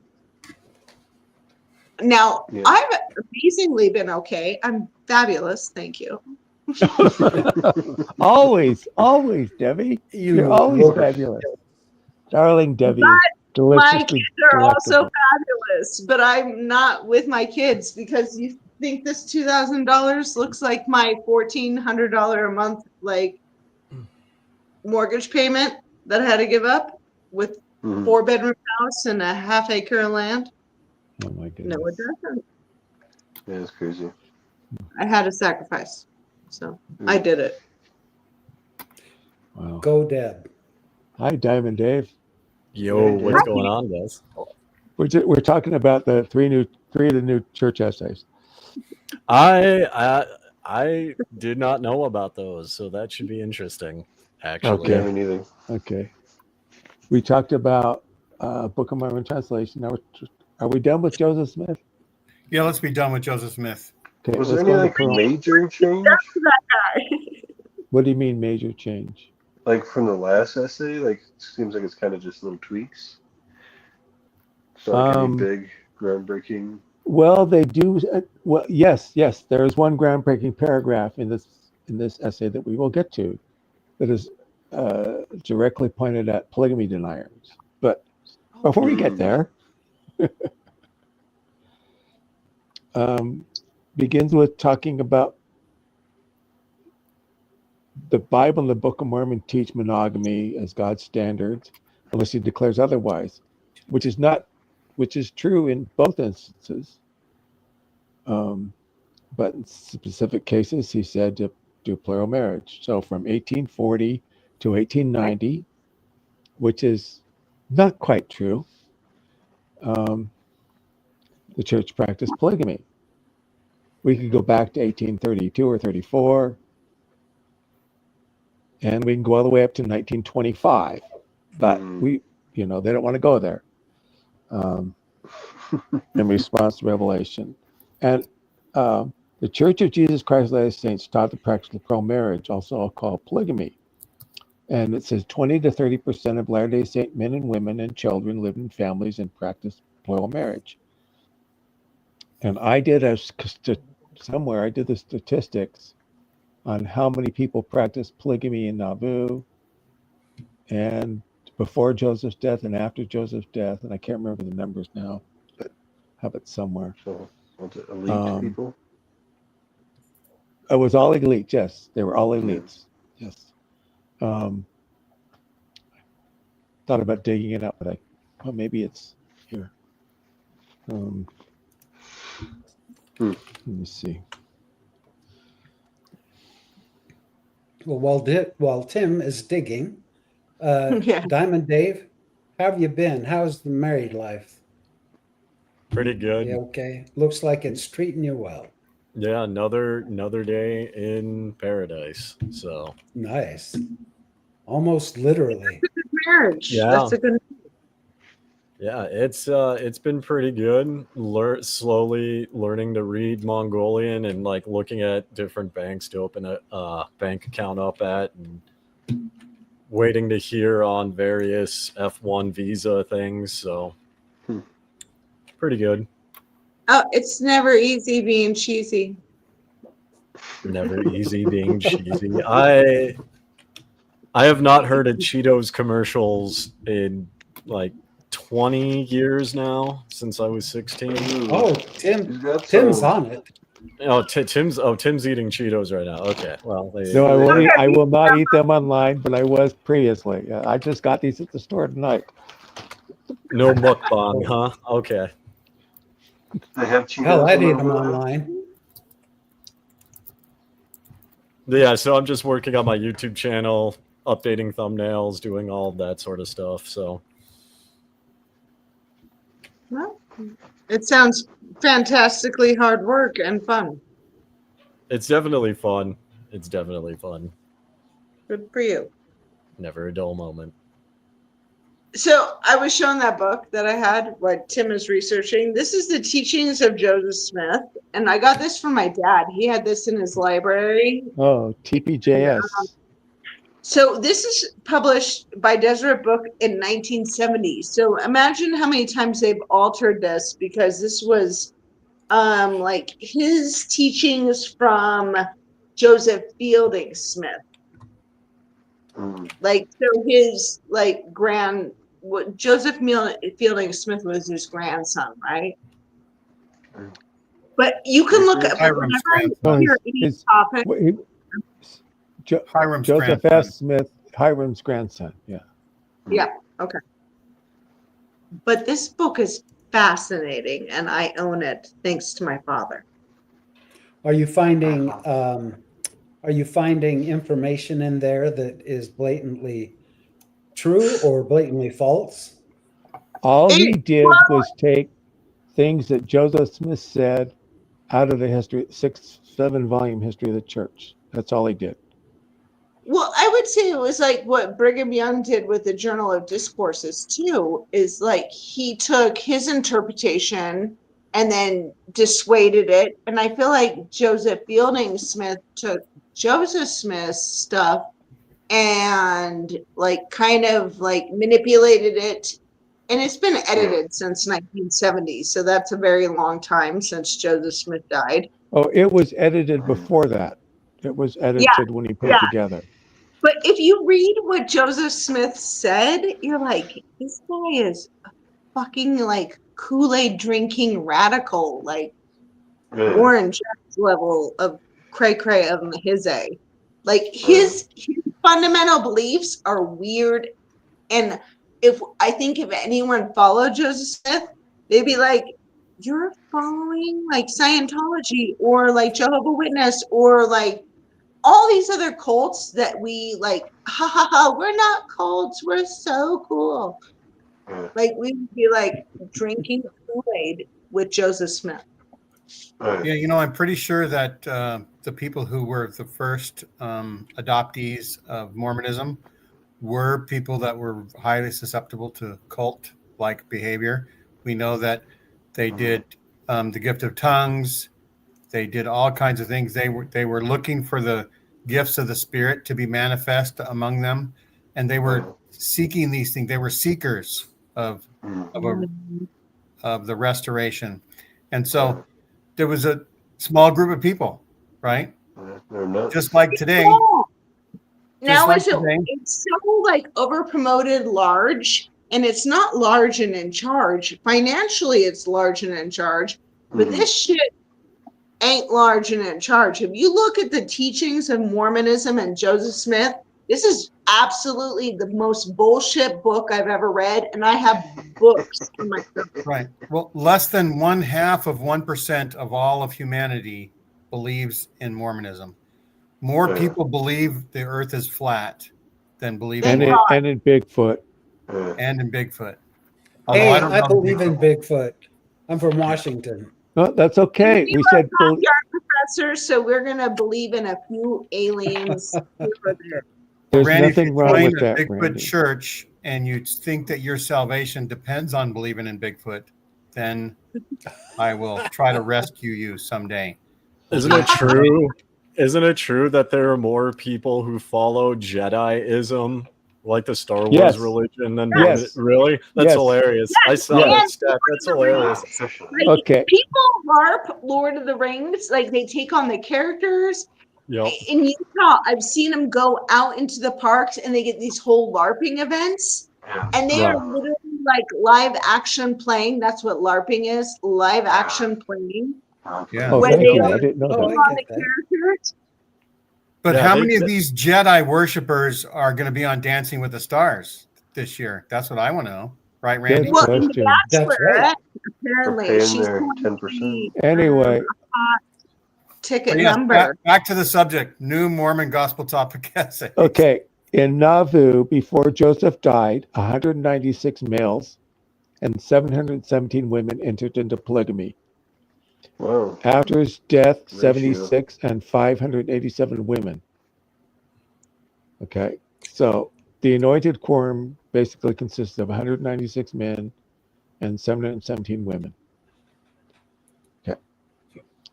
Now, I've amazingly been okay. I'm fabulous. Thank you. always, Debbie. You're always fabulous. Darling Debbie is My deliciously kids are also fabulous, but I'm not with my kids because you think this $2,000 looks like my $1,400 a month like mortgage payment that I had to give up with 4-bedroom house and a half-acre of land. Oh my goodness. No, it doesn't. Yeah, it's crazy. I had to sacrifice, so I did it. Wow. Go Deb. Hi, Diamond Dave. Yo, what's going on, guys? We're talking about the three of the new church essays. I did not know about those, so that should be interesting. Actually, Okay. Me neither. Okay. We talked about Book of Mormon translation. Now, are we done with Joseph Smith? Yeah, let's be done with Joseph Smith. Okay, Was let's there any go to like Pearl. major change? What do you mean major change? Like from the last essay, like it seems like it's kind of just little tweaks. So like any big groundbreaking. Well, they do. Well, yes. There is one groundbreaking paragraph in this essay that we will get to, that is directly pointed at polygamy deniers. But before we get there, begins with talking about the Bible and the Book of Mormon teach monogamy as God's standard, unless he declares otherwise, which is true in both instances. But in specific cases, he said to do plural marriage. So from 1840 to 1890, which is not quite true, the church practiced polygamy. We could go back to 1832 or 34, and we can go all the way up to 1925. But they don't want to go there in response to Revelation. And the Church of Jesus Christ of Latter-day Saints taught the practice of plural marriage, also called polygamy. And it says 20 to 30% of Latter-day Saint men and women and children live in families and practice plural marriage. And I did the statistics on how many people practice polygamy in Nauvoo and before Joseph's death and after Joseph's death, and I can't remember the numbers now, but I have it somewhere. So, was it elite people? It was all elite, yes. They were all Yeah. elites, yes. Thought about digging it up, but maybe it's here. Let me see. Well, while Tim is digging, Yeah. Diamond Dave, how have you been? How's the married life? Pretty good. You okay? Looks like it's treating you well. Yeah, another day in paradise. So Nice. Almost literally. Marriage. Yeah. That's a good. yeah, it's been pretty good. Slowly learning to read Mongolian and like looking at different banks to open a bank account up at, and waiting to hear on various F1 visa things. So pretty good. Oh, it's never easy being cheesy. Never easy being cheesy. I have not heard of Cheetos commercials in like 20 years now, since I was 16. Oh, He's got Tim's some. on it. Oh, Tim's eating Cheetos right now. Okay, well, No, I will not eat them online, but I was previously. I just got these at the store tonight. no mukbang, huh? Okay. They have Cheetos. Hell, I'd eat them over there? online. Yeah, so I'm just working on my YouTube channel, updating thumbnails, doing all that sort of stuff. So Well, it sounds fantastically hard work and fun. it's definitely fun. It's definitely fun. Good for you. Never a dull moment. So I was shown that book that I had, what Tim is researching. This is the teachings of Joseph Smith. And I got this from my dad. He had this in his library. Oh, TPJS. So this is published by Deseret Book in 1970. So imagine how many times they've altered this, because this was like his teachings from Joseph Fielding Smith. Like, so his like Joseph Fielding Smith was his grandson, right? But you can look at Hiram's whenever you hear any topic. Hiram's Joseph grandson. F. Smith, Hiram's grandson. Yeah. Yeah. Okay. But this book is fascinating, and I own it thanks to my father. Are you finding information in there that is blatantly true or blatantly false? All he did was take things that Joseph Smith said out of the 7-volume history of the church. That's all he did. Well, I would say it was like what Brigham Young did with the Journal of Discourses too, is like he took his interpretation and then dissuaded it. And I feel like Joseph Fielding Smith took Joseph Smith's stuff and like kind of like manipulated it. And it's been edited since 1970. So that's a very long time since Joseph Smith died. Oh, it was edited before that. It was edited when he put it together. But if you read what Joseph Smith said, you're like, this guy is a fucking like Kool-Aid drinking radical, like Warren Jeffs level of cray-cray of his A. Like his fundamental beliefs are weird. And if anyone followed Joseph Smith, they'd be like, you're following like Scientology or like Jehovah's Witness or like all these other cults that we like, ha ha ha, we're not cults, we're so cool. Like we would be like drinking Kool-Aid with Joseph Smith. Yeah, I'm pretty sure that the people who were the first adoptees of Mormonism were people that were highly susceptible to cult-like behavior. We know that they did the gift of tongues. They did all kinds of things. They were looking for the gifts of the Spirit to be manifest among them, and they were seeking these things. They were seekers of the restoration, and so there was a small group of people, right? Just like today. now like is it, today. it's so like over promoted large, and it's not large and in charge. Financially, it's large and in charge, but this shit ain't large and in charge. If you look at the teachings of Mormonism and Joseph Smith, this is absolutely the most bullshit book I've ever read, and I have books in my cupboard. Right. Well, less than 1/2% of all of humanity believes in Mormonism. More people believe the earth is flat than believe in Thank Mormon God. and in Bigfoot. and in Bigfoot. Although Hey, don't I know believe in Bigfoot. Bigfoot. I'm from Washington. No, that's okay. We We love said backyard professors, so we're gonna believe in a few aliens here or there. there's Randy, if nothing you wrong join with a that, Bigfoot Randy. church and you think that your salvation depends on believing in Bigfoot, then I will try to rescue you someday. Isn't it true? Isn't it true that there are more people who follow Jediism, like the Star Wars Yes. religion, than Yes. Really? That's Yes. hilarious. I saw Yes. that stat. That's hilarious. Like, Okay. people LARP Lord of the Rings, like they take on the characters. Yep. In Utah, I've seen them go out into the parks and they get these whole LARPing events. And they are Right. literally like live action playing. That's what LARPing is, live action playing. Yeah. Oh, Where thank they you. are I didn't know Oh, taking that. I on the get that. characters. But Yeah, how they- many of these Jedi worshipers are going to be on Dancing with the Stars this year? That's what I want to know. Right, Randy? Good Well, in The question. That's Bachelor, right. apparently, paying she's their going to 10%. be Anyway, ticket But yes, number. back to the subject. New Mormon gospel topic essays. okay. In Nauvoo, before Joseph died, 196 males and 717 women entered into polygamy. Wow. After his death, Ratio. 76 and 587 women. Okay. So the anointed quorum basically consists of 196 men and 717 women. Okay.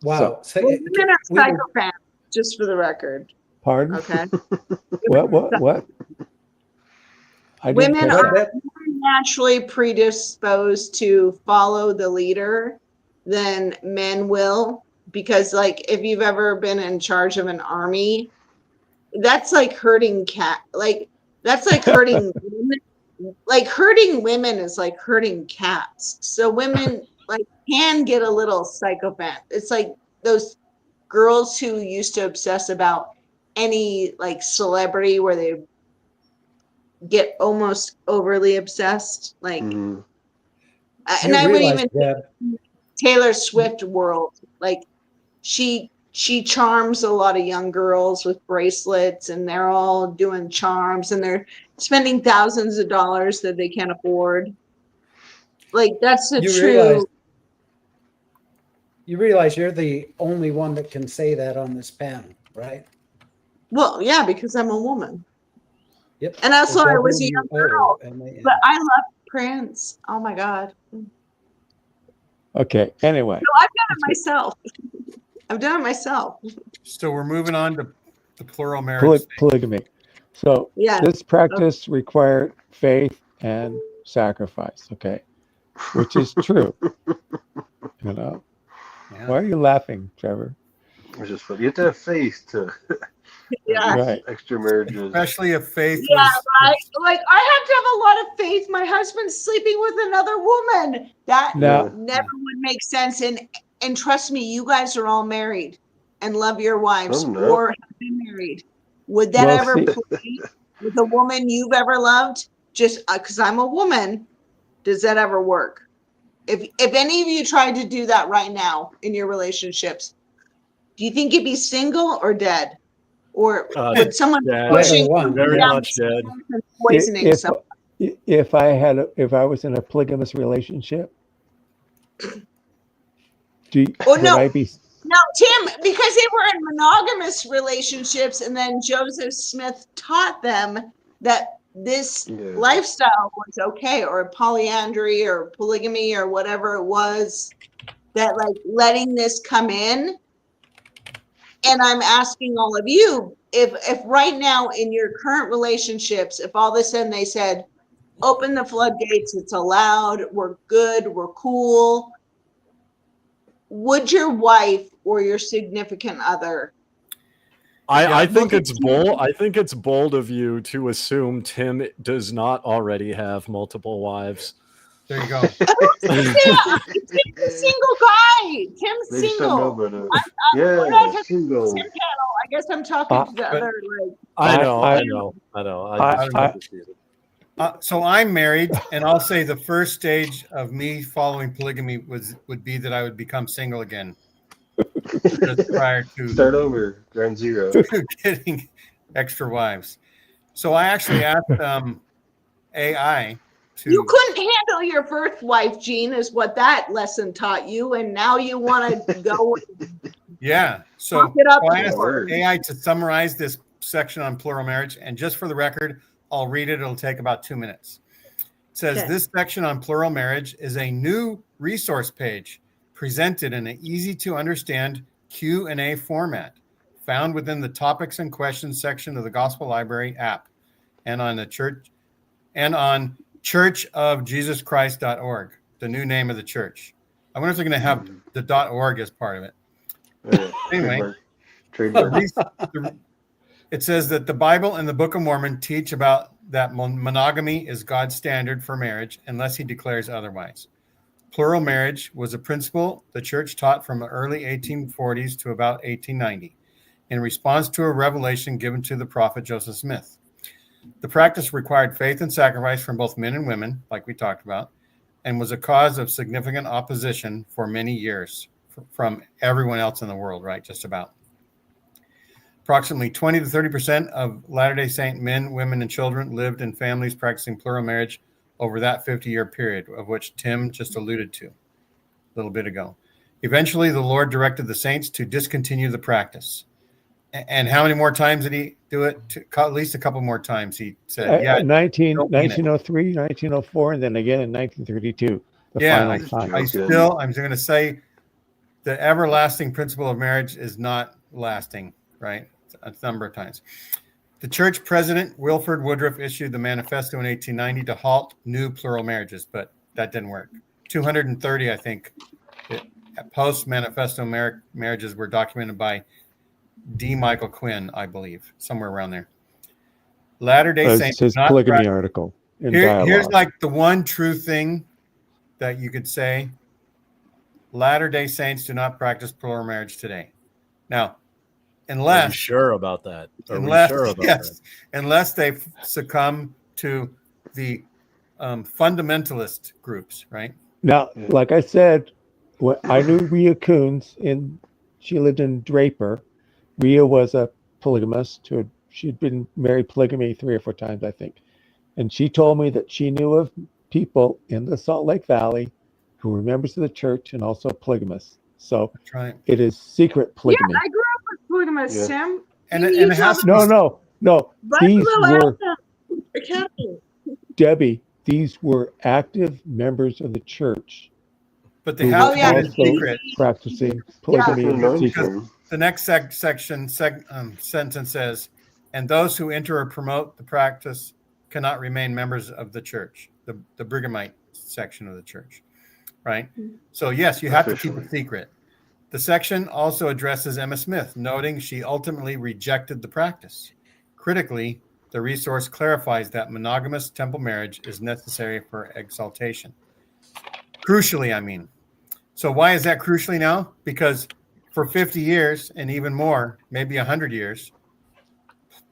Wow. So, Well, women are we were- psychopaths, just for the record. Pardon? Okay. What? I didn't Women catch What, are that. Beth? more naturally predisposed to follow the leader than men will. Because, like, if you've ever been in charge of an army, that's like hurting cat. Like, that's like hurting women. Like, hurting women is like hurting cats. So women like can get a little psychopath. It's like those girls who used to obsess about any like celebrity where they get almost overly obsessed. Like, Mhm. and You I would realize, even Deb, Taylor Swift world. Like, she charms a lot of young girls with bracelets, and they're all doing charms, and they're spending thousands of dollars that they can't afford. Like, that's the you true. realize you're the only one that can say that on this panel, right? Well, yeah, because I'm a woman, Yep. and also I was a young girl. WOMAN. But I love Prince. Oh my God. Okay. Anyway, No, I've done it myself. I've done it myself. So we're moving on to the plural marriage. polygamy. So Yeah. this practice required faith and sacrifice. Okay. Which is true. You know, Yeah. why are you laughing, Trevor? It's just fun. You have to have faith to Yeah. Right. extra marriages. Especially if faith Yeah, was right. Like, I have to have a lot of faith. My husband's sleeping with another woman. That Now, never would make sense. And trust me, you guys are all married and love your wives I'm not. or have been married. Would that Well, ever see- play with a woman you've ever loved? Just because I'm a woman, does that ever work? If any of you tried to do that right now in your relationships, do you think you'd be single or dead? Or would someone dead. pushing Either one, Very yeah. much dead. and poisoning if someone? if I was in a polygamous relationship, Oh, would no. I be? No, Tim, because they were in monogamous relationships, and then Joseph Smith taught them that this lifestyle was okay, or polyandry or polygamy or whatever it was, that like letting this come in. And I'm asking all of you, if right now in your current relationships, if all of a sudden they said, open the floodgates, it's allowed, we're good, we're cool, would your wife or your significant other I think it's bold. I think it's bold of you to assume Tim does not already have multiple wives. There you go. Yeah, Tim's a single guy. Tim's They just don't know, single. but We're not yeah, talking single. Tim panel. I guess I'm talking to the but- other like. I know. So I'm married, and I'll say the first stage of me following polygamy would be that I would become single again, just prior to Start over, ground zero. getting extra wives. So I actually asked AI to. You couldn't handle your first wife, Gene, is what that lesson taught you, and now you want to go. Yeah. So It up I asked more. AI to summarize this section on plural marriage, and just for the record, I'll read it. It'll take about 2 minutes. It says, Okay. This section on plural marriage is a new resource page presented in an easy to understand Q&A format found within the topics and questions section of the Gospel Library app and on churchofjesuschrist.org, the new name of the church. I wonder if they're going to have the .org as part of it. Anyway, Trademark. it says that the Bible and the Book of Mormon teach about that monogamy is God's standard for marriage unless he declares otherwise. Plural marriage was a principle the church taught from the early 1840s to about 1890 in response to a revelation given to the prophet Joseph Smith. The practice required faith and sacrifice from both men and women, like we talked about, and was a cause of significant opposition for many years from everyone else in the world, right? Just about. Approximately 20 to 30% of Latter-day Saint men, women, and children lived in families practicing plural marriage over that 50-year period, of which Tim just alluded to a little bit ago. Eventually, the Lord directed the saints to discontinue the practice. And how many more times did he do it? At least a couple more times. He said, "Yeah, 1903, 1904, and then again in 1932. Yeah, Final time. I'm going to say the everlasting principle of marriage is not lasting, right? A number of times. The church president, Wilford Woodruff, issued the manifesto in 1890 to halt new plural marriages, but that didn't work. 230, I think, post-manifesto marriages were documented by D. Michael Quinn, I believe, somewhere around there. Latter-day Saints. His polygamy article. Here's like the one true thing that you could say. Latter-day Saints do not practice plural marriage today. Now, unless Are you sure about that? Unless they succumb to the fundamentalist groups, right? Now, like I said, I knew Rhea Coons, and she lived in Draper. Rhea was a polygamist. She'd been married polygamy 3 or 4 times, I think. And she told me that she knew of people in the Salt Lake Valley who were members of the church and also polygamists. So That's right. it is secret polygamy. Yeah, I grew up with polygamous, Tim. And it has to be, No. These were, Academy. Debbie, these were active members of the church. But they have to be in secret. Practicing polygamy in secret. The next sentence says, and those who enter or promote the practice cannot remain members of the church, the Brighamite section of the church, right? So yes, you have to keep it secret. The section also addresses Emma Smith, noting she ultimately rejected the practice. Critically, the resource clarifies that monogamous temple marriage is necessary for exaltation. Crucially, I mean. So why is that crucially now? Because for 50 years and even more, maybe 100 years,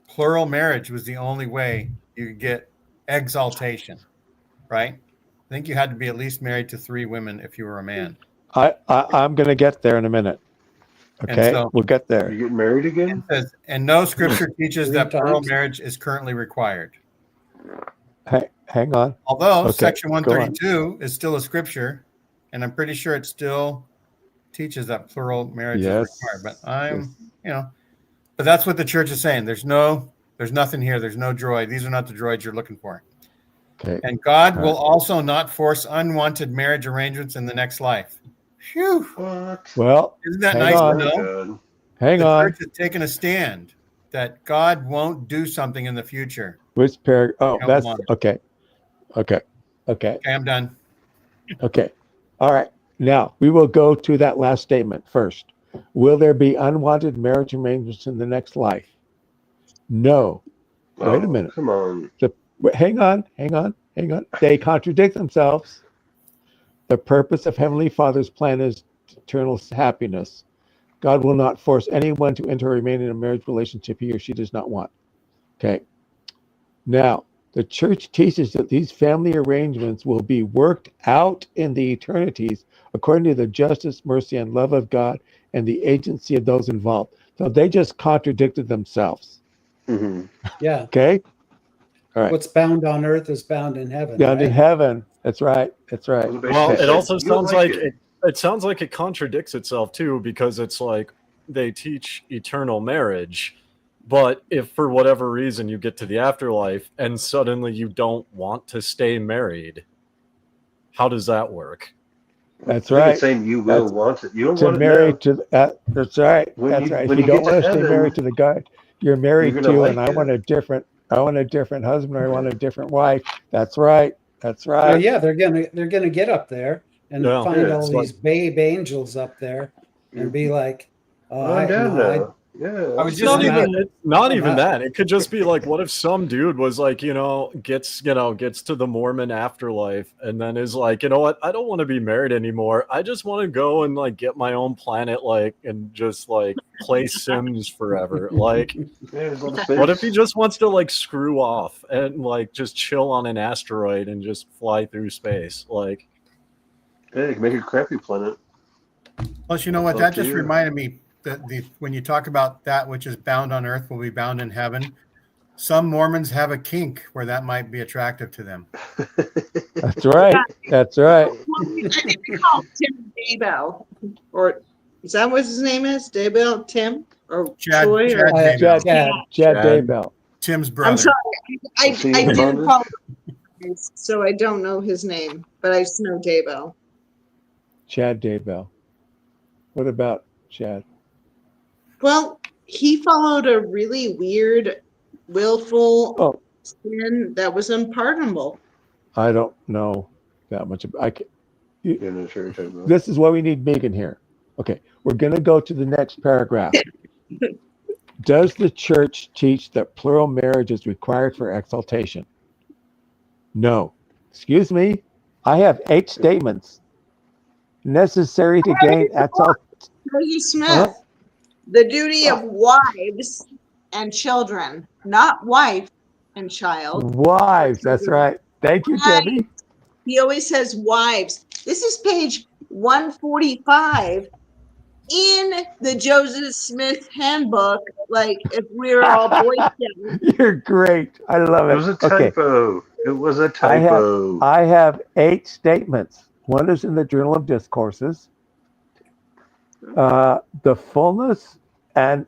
plural marriage was the only way you could get exaltation, right? I think you had to be at least married to 3 women if you were a man. I'm going to get there in a minute. Okay, so, we'll get there. You get married again? And no scripture teaches that plural marriage is currently required. Hang on. Although section 132 is still a scripture, and I'm pretty sure it still teaches that plural marriage is required. But but that's what the church is saying. There's nothing here. There's no droid. These are not the droids you're looking for. Okay. And God will also not force unwanted marriage arrangements in the next life. Phew. What? Well, isn't that nice to know? Hang on. The church has taken a stand that God won't do something in the future. Which paragraph? Oh, that's okay. Okay, I'm done. Okay. All right. Now we will go to that last statement first. Will there be unwanted marriage arrangements in the next life? No. Wait a minute. Come on. Hang on. They contradict themselves. The purpose of Heavenly Father's plan is eternal happiness. God will not force anyone to enter or remain in a marriage relationship he or she does not want. Okay. Now, the church teaches that these family arrangements will be worked out in the eternities according to the justice, mercy, and love of God and the agency of those involved. So they just contradicted themselves. Mm-hmm. Yeah. Okay. All right. What's bound on earth is bound in heaven. Down in right? heaven. That's right. Well, it said, also "You sounds like like it sounds like it contradicts itself too, because it's like they teach eternal marriage, but if for whatever reason you get to the afterlife and suddenly you don't want to stay married, how does that work? That's I think right. it's saying you will want it. You don't To want it marry now. to that's right. When That's you right. If when you you don't get to want to stay heaven, married to the guy you're married gonna to, like and I it. want a different husband, or I want a different wife. That's right. That's right. Well, yeah, they're gonna get up there and Yeah. find Yeah, all it's these babe angels up there and be like, "Oh, I'm down no, now. Yeah, I was It's just not thinking, even not I'm even out. that. It could just be like, what if some dude was like, gets to the Mormon afterlife and then is like, you know what, I don't want to be married anymore. I just want to go and like get my own planet, like, and just like play Sims forever. Like, yeah, there's a lot of what if space. he just wants to like screw off and like just chill on an asteroid and just fly through space? Like, Yeah, you can make a crappy planet. plus, you know what? Up That to just you. reminded me that when you talk about that which is bound on earth will be bound in heaven. Some Mormons have a kink where that might be attractive to them. That's right. That's right. Well, I think we call Tim Daybell, or is that what his name is? Daybell, Tim, or Chad Troy, or Daybell, Chad Daybell. Tim's I'm brother. sorry, I Was he in didn't bondage? follow, so I don't know his name, but I just know Daybell. Chad Daybell. What about Chad? Well, he followed a really weird, willful sin that was unpardonable. I don't know that much. Yeah, no, sure, you're talking about. This is why we need Megan here. Okay, we're going to go to the next paragraph. Does the church teach that plural marriage is required for exaltation? No. Excuse me. I have 8 statements necessary to gain exaltation. Rosie Smith, the duty of wives and children, not wife and child. Wives. That's right. Thank you, Debbie. He always says wives. This is page 145 in the Joseph Smith handbook. Like if we're all Boy Scouts. You're great. I love it. It was a typo. It was a I typo. have 8 statements. One is in the Journal of Discourses. The fullness, and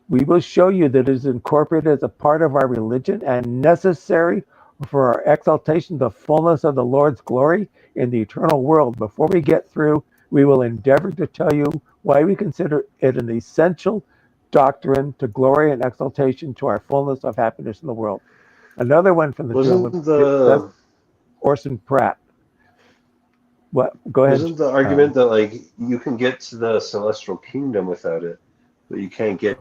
we will show you that it is incorporated as a part of our religion and necessary for our exaltation, the fullness of the Lord's glory in the eternal world. Before we get through, we will endeavor to tell you why we consider it an essential doctrine to glory and exaltation to our fullness of happiness in the world. Another one from the Journal of Orson Pratt. What? Go ahead. Isn't the argument that like you can get to the celestial kingdom without it, but you can't get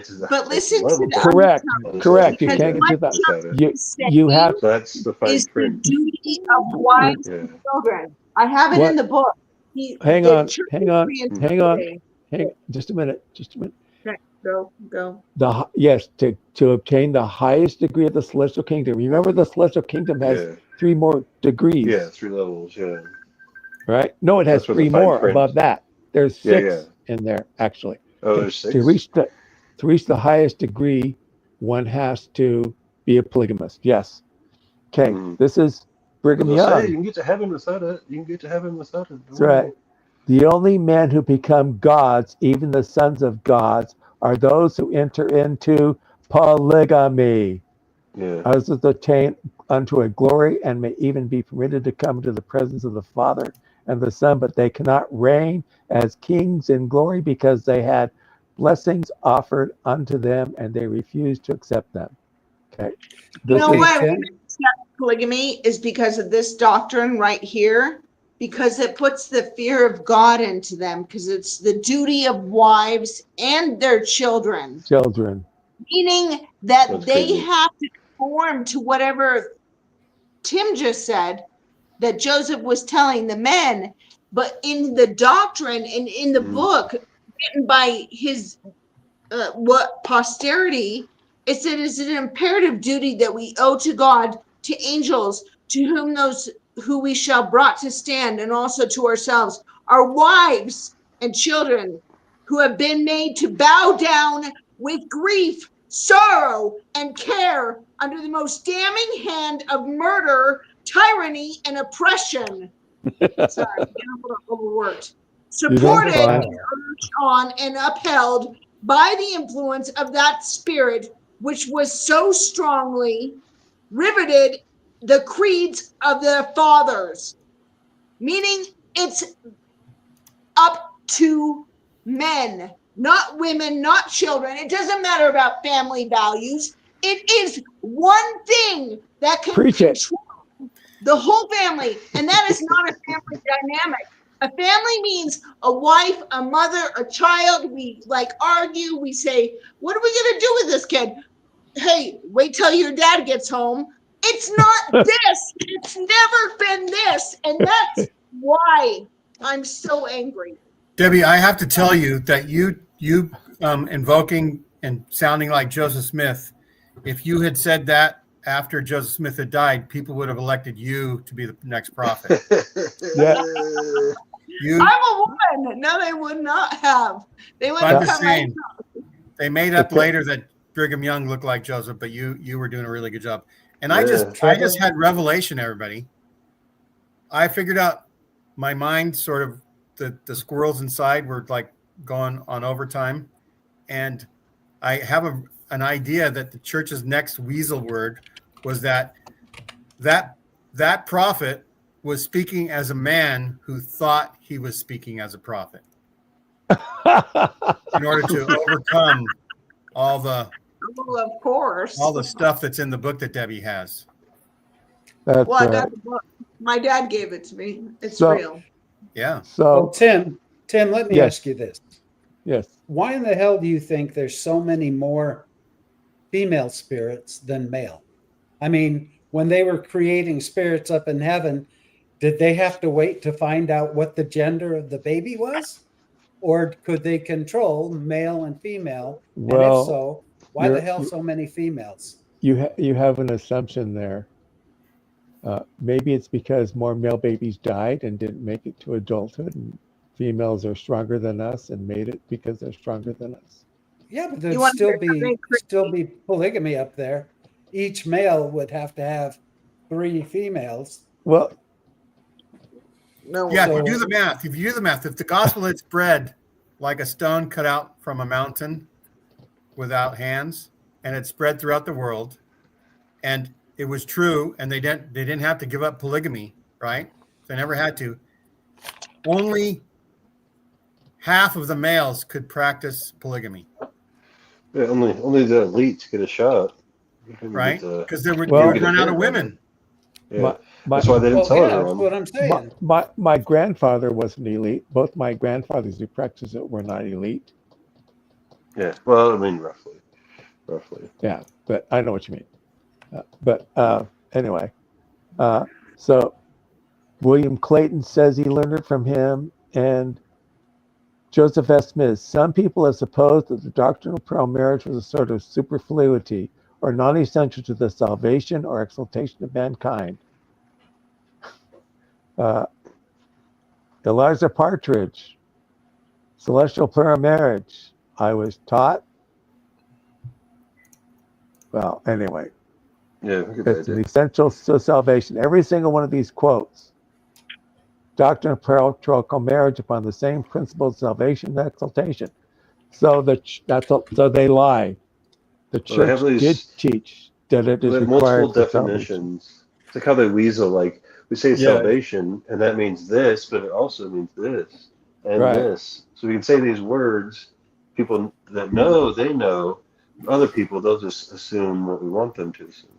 to the But listen to the correct. You because can't get to that. You have. That's the fine Is the print. duty of wives and children. I have it in the book. Hang on. Just a minute. Okay, go. Yes, to obtain the highest degree of the celestial kingdom. Remember, the celestial kingdom has 3 more degrees. Yeah, 3 levels. Yeah. Right? No, it has 3 more above that. There's 6 in there actually. Oh, there's 6. To reach the highest degree, one has to be a polygamist. Yes. Okay. This is Brigham Young. You can get to heaven without it. That's right. The only men who become gods, even the sons of gods, are those who enter into polygamy. Yeah. As is attained unto a glory and may even be permitted to come into the presence of the Father and the Son, but they cannot reign as kings in glory because they had blessings offered unto them and they refused to accept them. Okay. You know why polygamy is because of this doctrine right here, because it puts the fear of God into them, because it's the duty of wives and their children. Meaning that That's they crazy. have to conform to whatever Tim just said, that Joseph was telling the men, but in the doctrine and in the book written by his what posterity, it said it's an imperative duty that we owe to God, to angels, to whom those who we shall brought to stand, and also to ourselves, our wives and children, who have been made to bow down with grief, sorrow, and care under the most damning hand of murder, tyranny, and oppression. Sorry, I'm getting a little overworked. Supported, urged on, and upheld by the influence of that spirit which was so strongly riveted the creeds of their fathers. Meaning it's up to men, not women, not children. It doesn't matter about family values. It is one thing that can control the whole family, and that is not a family dynamic. A family means a wife, a mother, a child. We like argue. We say, what are we going to do with this kid? Hey, wait till your dad gets home. It's not this. It's never been this. And that's why I'm so angry. Debbie, I have to tell you that you invoking and sounding like Joseph Smith, if you had said that after Joseph Smith had died, people would have elected you to be the next prophet. I'm a woman. No, they would not have. They would have come right. They made up later that Brigham Young looked like Joseph, but you were doing a really good job. And I just had revelation, everybody. I figured out my mind sort of the squirrels inside were like going on overtime. And I have an idea that the church's next weasel word was that prophet was speaking as a man who thought he was speaking as a prophet in order to overcome all the stuff that's in the book that Debbie has. I got the book. My dad gave it to me. It's real. Yeah. So Tim, let me ask you this. Yes. Why in the hell do you think there's so many more female spirits than male? I mean, when they were creating spirits up in heaven, did they have to wait to find out what the gender of the baby was? Or could they control male and female? Well, and if so, why the hell so many females? You have an assumption there. Maybe it's because more male babies died and didn't make it to adulthood, and females are stronger than us and made it because they're stronger than us. Yeah, but there'd still be polygamy up there. Each male would have to have 3 females. Well, no. Yeah, if you do the math, if the gospel had spread like a stone cut out from a mountain without hands, and it spread throughout the world, and it was true, and they didn't have to give up polygamy, right? They never had to. Only half of the males could practice polygamy. Yeah, only the elites get a shot. Right? Because they would run out of women. Yeah. That's why they didn't tell everyone. That's what I'm saying. My grandfather wasn't elite. Both my grandfathers who practiced it were not elite. Yeah. Well, I mean, roughly. Yeah, but I know what you mean. Anyway, so William Clayton says he learned it from him, and Joseph S. Smith. Some people have supposed that the doctrine of plural marriage was a sort of superfluity or non-essential to the salvation or exaltation of mankind. Eliza Partridge, celestial plural marriage. I was taught. Well, anyway. Yeah, it's an essential to salvation. Every single one of these quotes. Doctrine of plural marriage upon the same principle of salvation and exaltation. So they lie. The church did teach that it is required multiple definitions. It's like how they weasel. Like we say salvation, and that means this, but it also means this and this. So we can say these words. People that know, they know. Other people, they'll just assume what we want them to assume.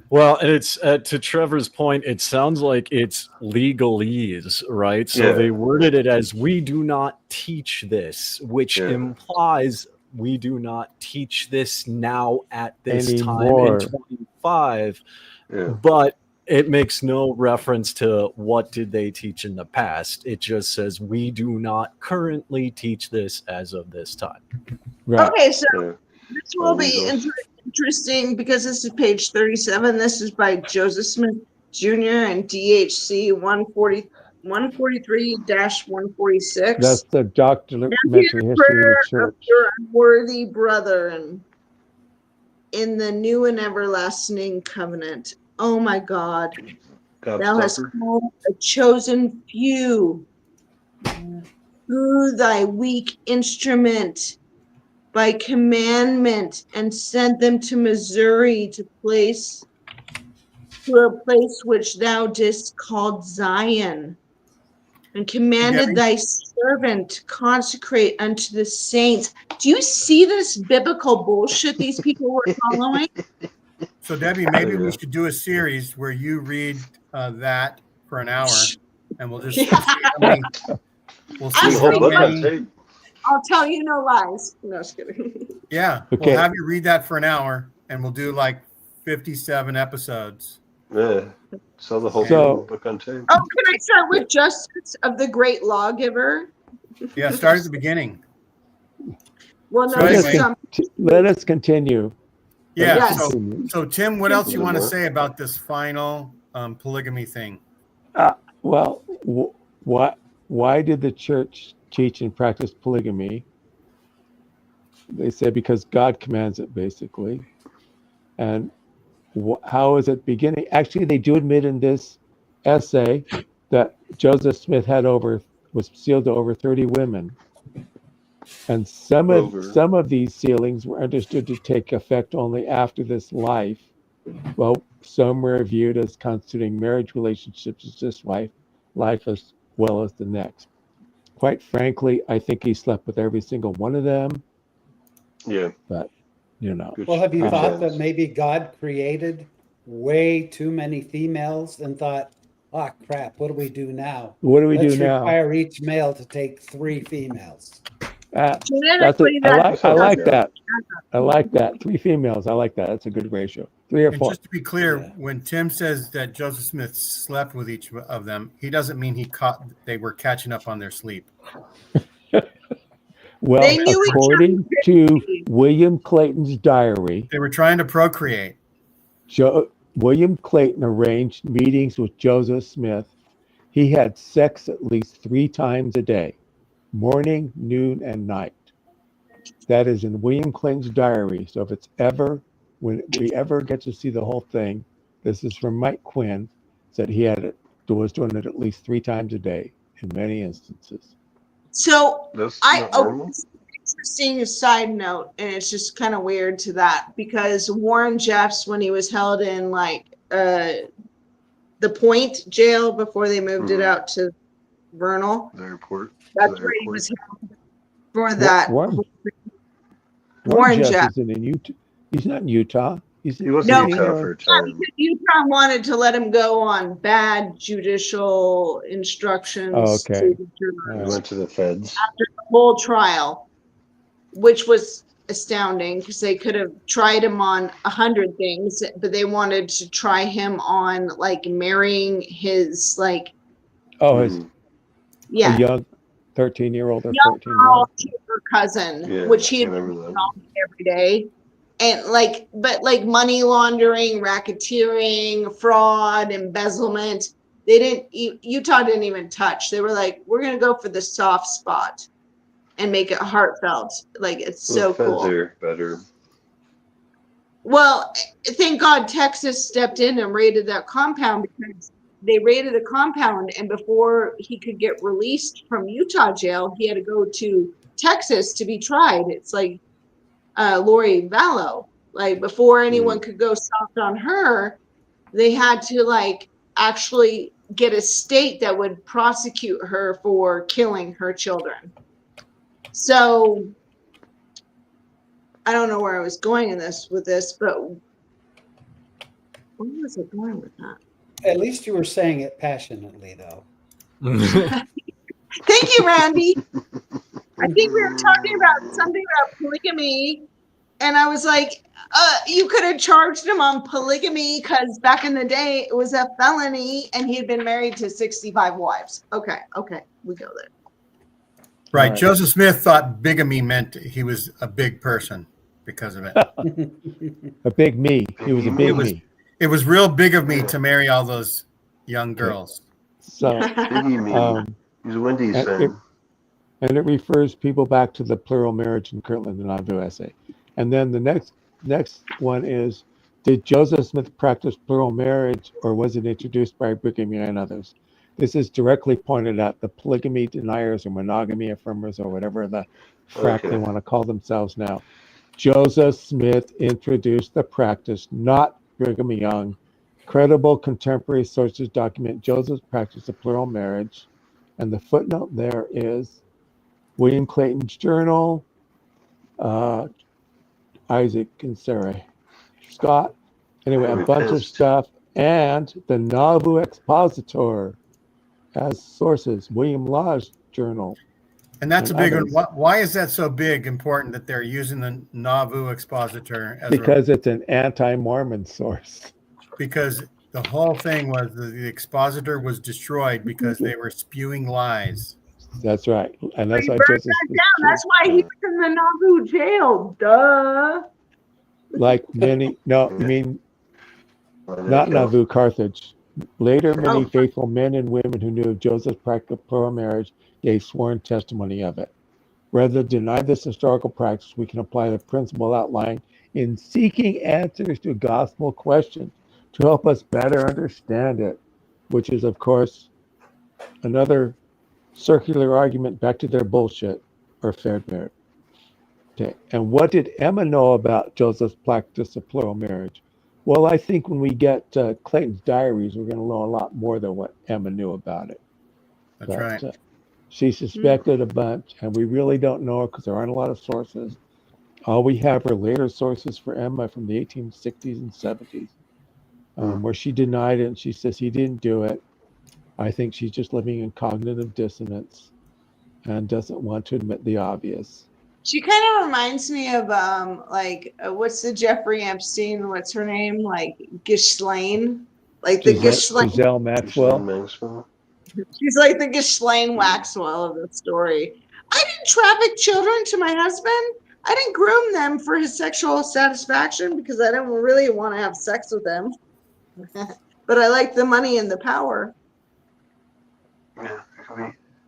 Well, and it's to Trevor's point, it sounds like it's legalese, right? So they worded it as we do not teach this, which implies we do not teach this now at this Anymore. time in 25. Yeah. But it makes no reference to what did they teach in the past. It just says we do not currently teach this as of this time. Right. Okay, so Yeah. this will be interesting because this is page 37. This is by Joseph Smith Jr. and DHC 143-146. That's the documentary history of the church. Your unworthy brother and in the new and everlasting covenant. Oh my God. Thou hast called a chosen few through thy weak instrument by commandment and sent them to Missouri to a place which thou didst call Zion, and commanded thy servant to consecrate unto the saints. Do you see this biblical bullshit these people were following? So Debbie, maybe we should do a series where you read that for an hour, and we'll just see how many. We'll see how many. I'll tell you no lies. No, just kidding. Yeah, Okay. we'll have you read that for an hour, and we'll do like 57 episodes. Yeah. Sell the whole book on tape. Oh, can I start with Justice of the Great Lawgiver? Yeah, start at the beginning. Well, no, So anyway, let us continue. Yeah. Yes. So Tim, what else you want to say about this final polygamy thing? Well, why did the church teach and practice polygamy? They said because God commands it, basically. And how is it beginning? Actually, they do admit in this essay that Joseph Smith was sealed to over 30 women. And some of these sealings were understood to take effect only after this life. Well, some were viewed as constituting marriage relationships as this life as well as the next. Quite frankly, I think he slept with every single one of them. Yeah. But, Well, have you thought that maybe God created way too many females and thought, oh, crap, what do we do now? Let's require each male to take 3 females. I like that. I like that. 3 females. I like that. That's a good ratio. 3 or 4. And just to be clear, when Tim says that Joseph Smith slept with each of them, he doesn't mean they were catching up on their sleep. Well, according to William Clayton's diary, they were trying to procreate. William Clayton arranged meetings with Joseph Smith. He had sex at least 3 times a day, morning, noon, and night. That is in William Clayton's diary. So when we ever get to see the whole thing, this is from Mike Quinn, said he was doing it at least 3 times a day in many instances. So interesting side note, and it's just kind of weird to that because Warren Jeffs, when he was held in the Point jail before they moved it out to Vernal, the airport. That's where he was held for that. Warren Jeffs isn't in Utah. He's not in Utah. He was in Utah for a time. Utah wanted to let him go on bad judicial instructions. Oh, okay. He went to the feds after the whole trial, which was astounding because they could have tried him on 100 things, but they wanted to try him on marrying his a young 13-year-old or 14-year-old cousin, which he every day. And money laundering, racketeering, fraud, embezzlement, Utah didn't even touch. They were like, we're going to go for the soft spot and make it heartfelt. It's so cool. Feds are better. Well, thank God Texas stepped in and raided that compound because they raided the compound. And before he could get released from Utah jail, he had to go to Texas to be tried. It's like Lori Vallow. Before anyone could go soft on her, they had to actually get a state that would prosecute her for killing her children. So I don't know where I was going with this, but Where was it going with that? At least you were saying it passionately, though. Thank you, Randy. I think we were talking about something about polygamy, and I was like, you could have charged him on polygamy because back in the day it was a felony, and he had been married to 65 wives. Okay, we go there. Right. Right. Joseph Smith thought bigamy meant he was a big person because of it. A big me. He was a big It was- me. It was real big of me to marry all those young girls. So, Biggie me. He's a Wendy's and fan. and it refers people back to the plural marriage in Kirtland, the Nauvoo essay. And then the next one is, did Joseph Smith practice plural marriage, or was it introduced by Brigham Young and others? This is directly pointed out the polygamy deniers or monogamy affirmers or whatever the frack they want to call themselves now. Joseph Smith introduced the practice, not Brigham Young. Credible contemporary sources document Joseph's practice of plural marriage. And the footnote there is William Clayton's journal, Isaac and Sarah Scott. Anyway, a bunch of stuff. And the Nauvoo Expositor as sources, William Law's journal. And that's and a big others. one. Why is that so big, important that they're using the Nauvoo Expositor as Because it's an anti-Mormon source. because the whole thing was the expositor was destroyed because they were spewing lies. That's right. And that's He why burned Joseph that Smith, down. That's why he was in the Nauvoo jail. Duh. like many, no, you mean not Nauvoo, Carthage. Later, many faithful men and women who knew of Joseph's practice of plural marriage gave sworn testimony of it. Rather than deny this historical practice, we can apply the principle outlined in seeking answers to gospel questions to help us better understand it, which is, of course, another circular argument back to their bullshit or fair marriage. Okay, and what did Emma know about Joseph's practice of plural marriage? Well, I think when we get Clayton's diaries, we're going to learn a lot more than what Emma knew about it. That's right. She suspected a bunch, and we really don't know because there aren't a lot of sources. All we have are later sources for Emma from the 1860s and 70s, where she denied it and she says he didn't do it. I think she's just living in cognitive dissonance and doesn't want to admit the obvious. She kind of reminds me of what's the Jeffrey Epstein? What's her name? Like Ghislaine, like the Ghislaine. Giselle Maxwell. She's like the Ghislaine Waxwell of the story. I didn't traffic children to my husband. I didn't groom them for his sexual satisfaction because I didn't really want to have sex with them. But I like the money and the power.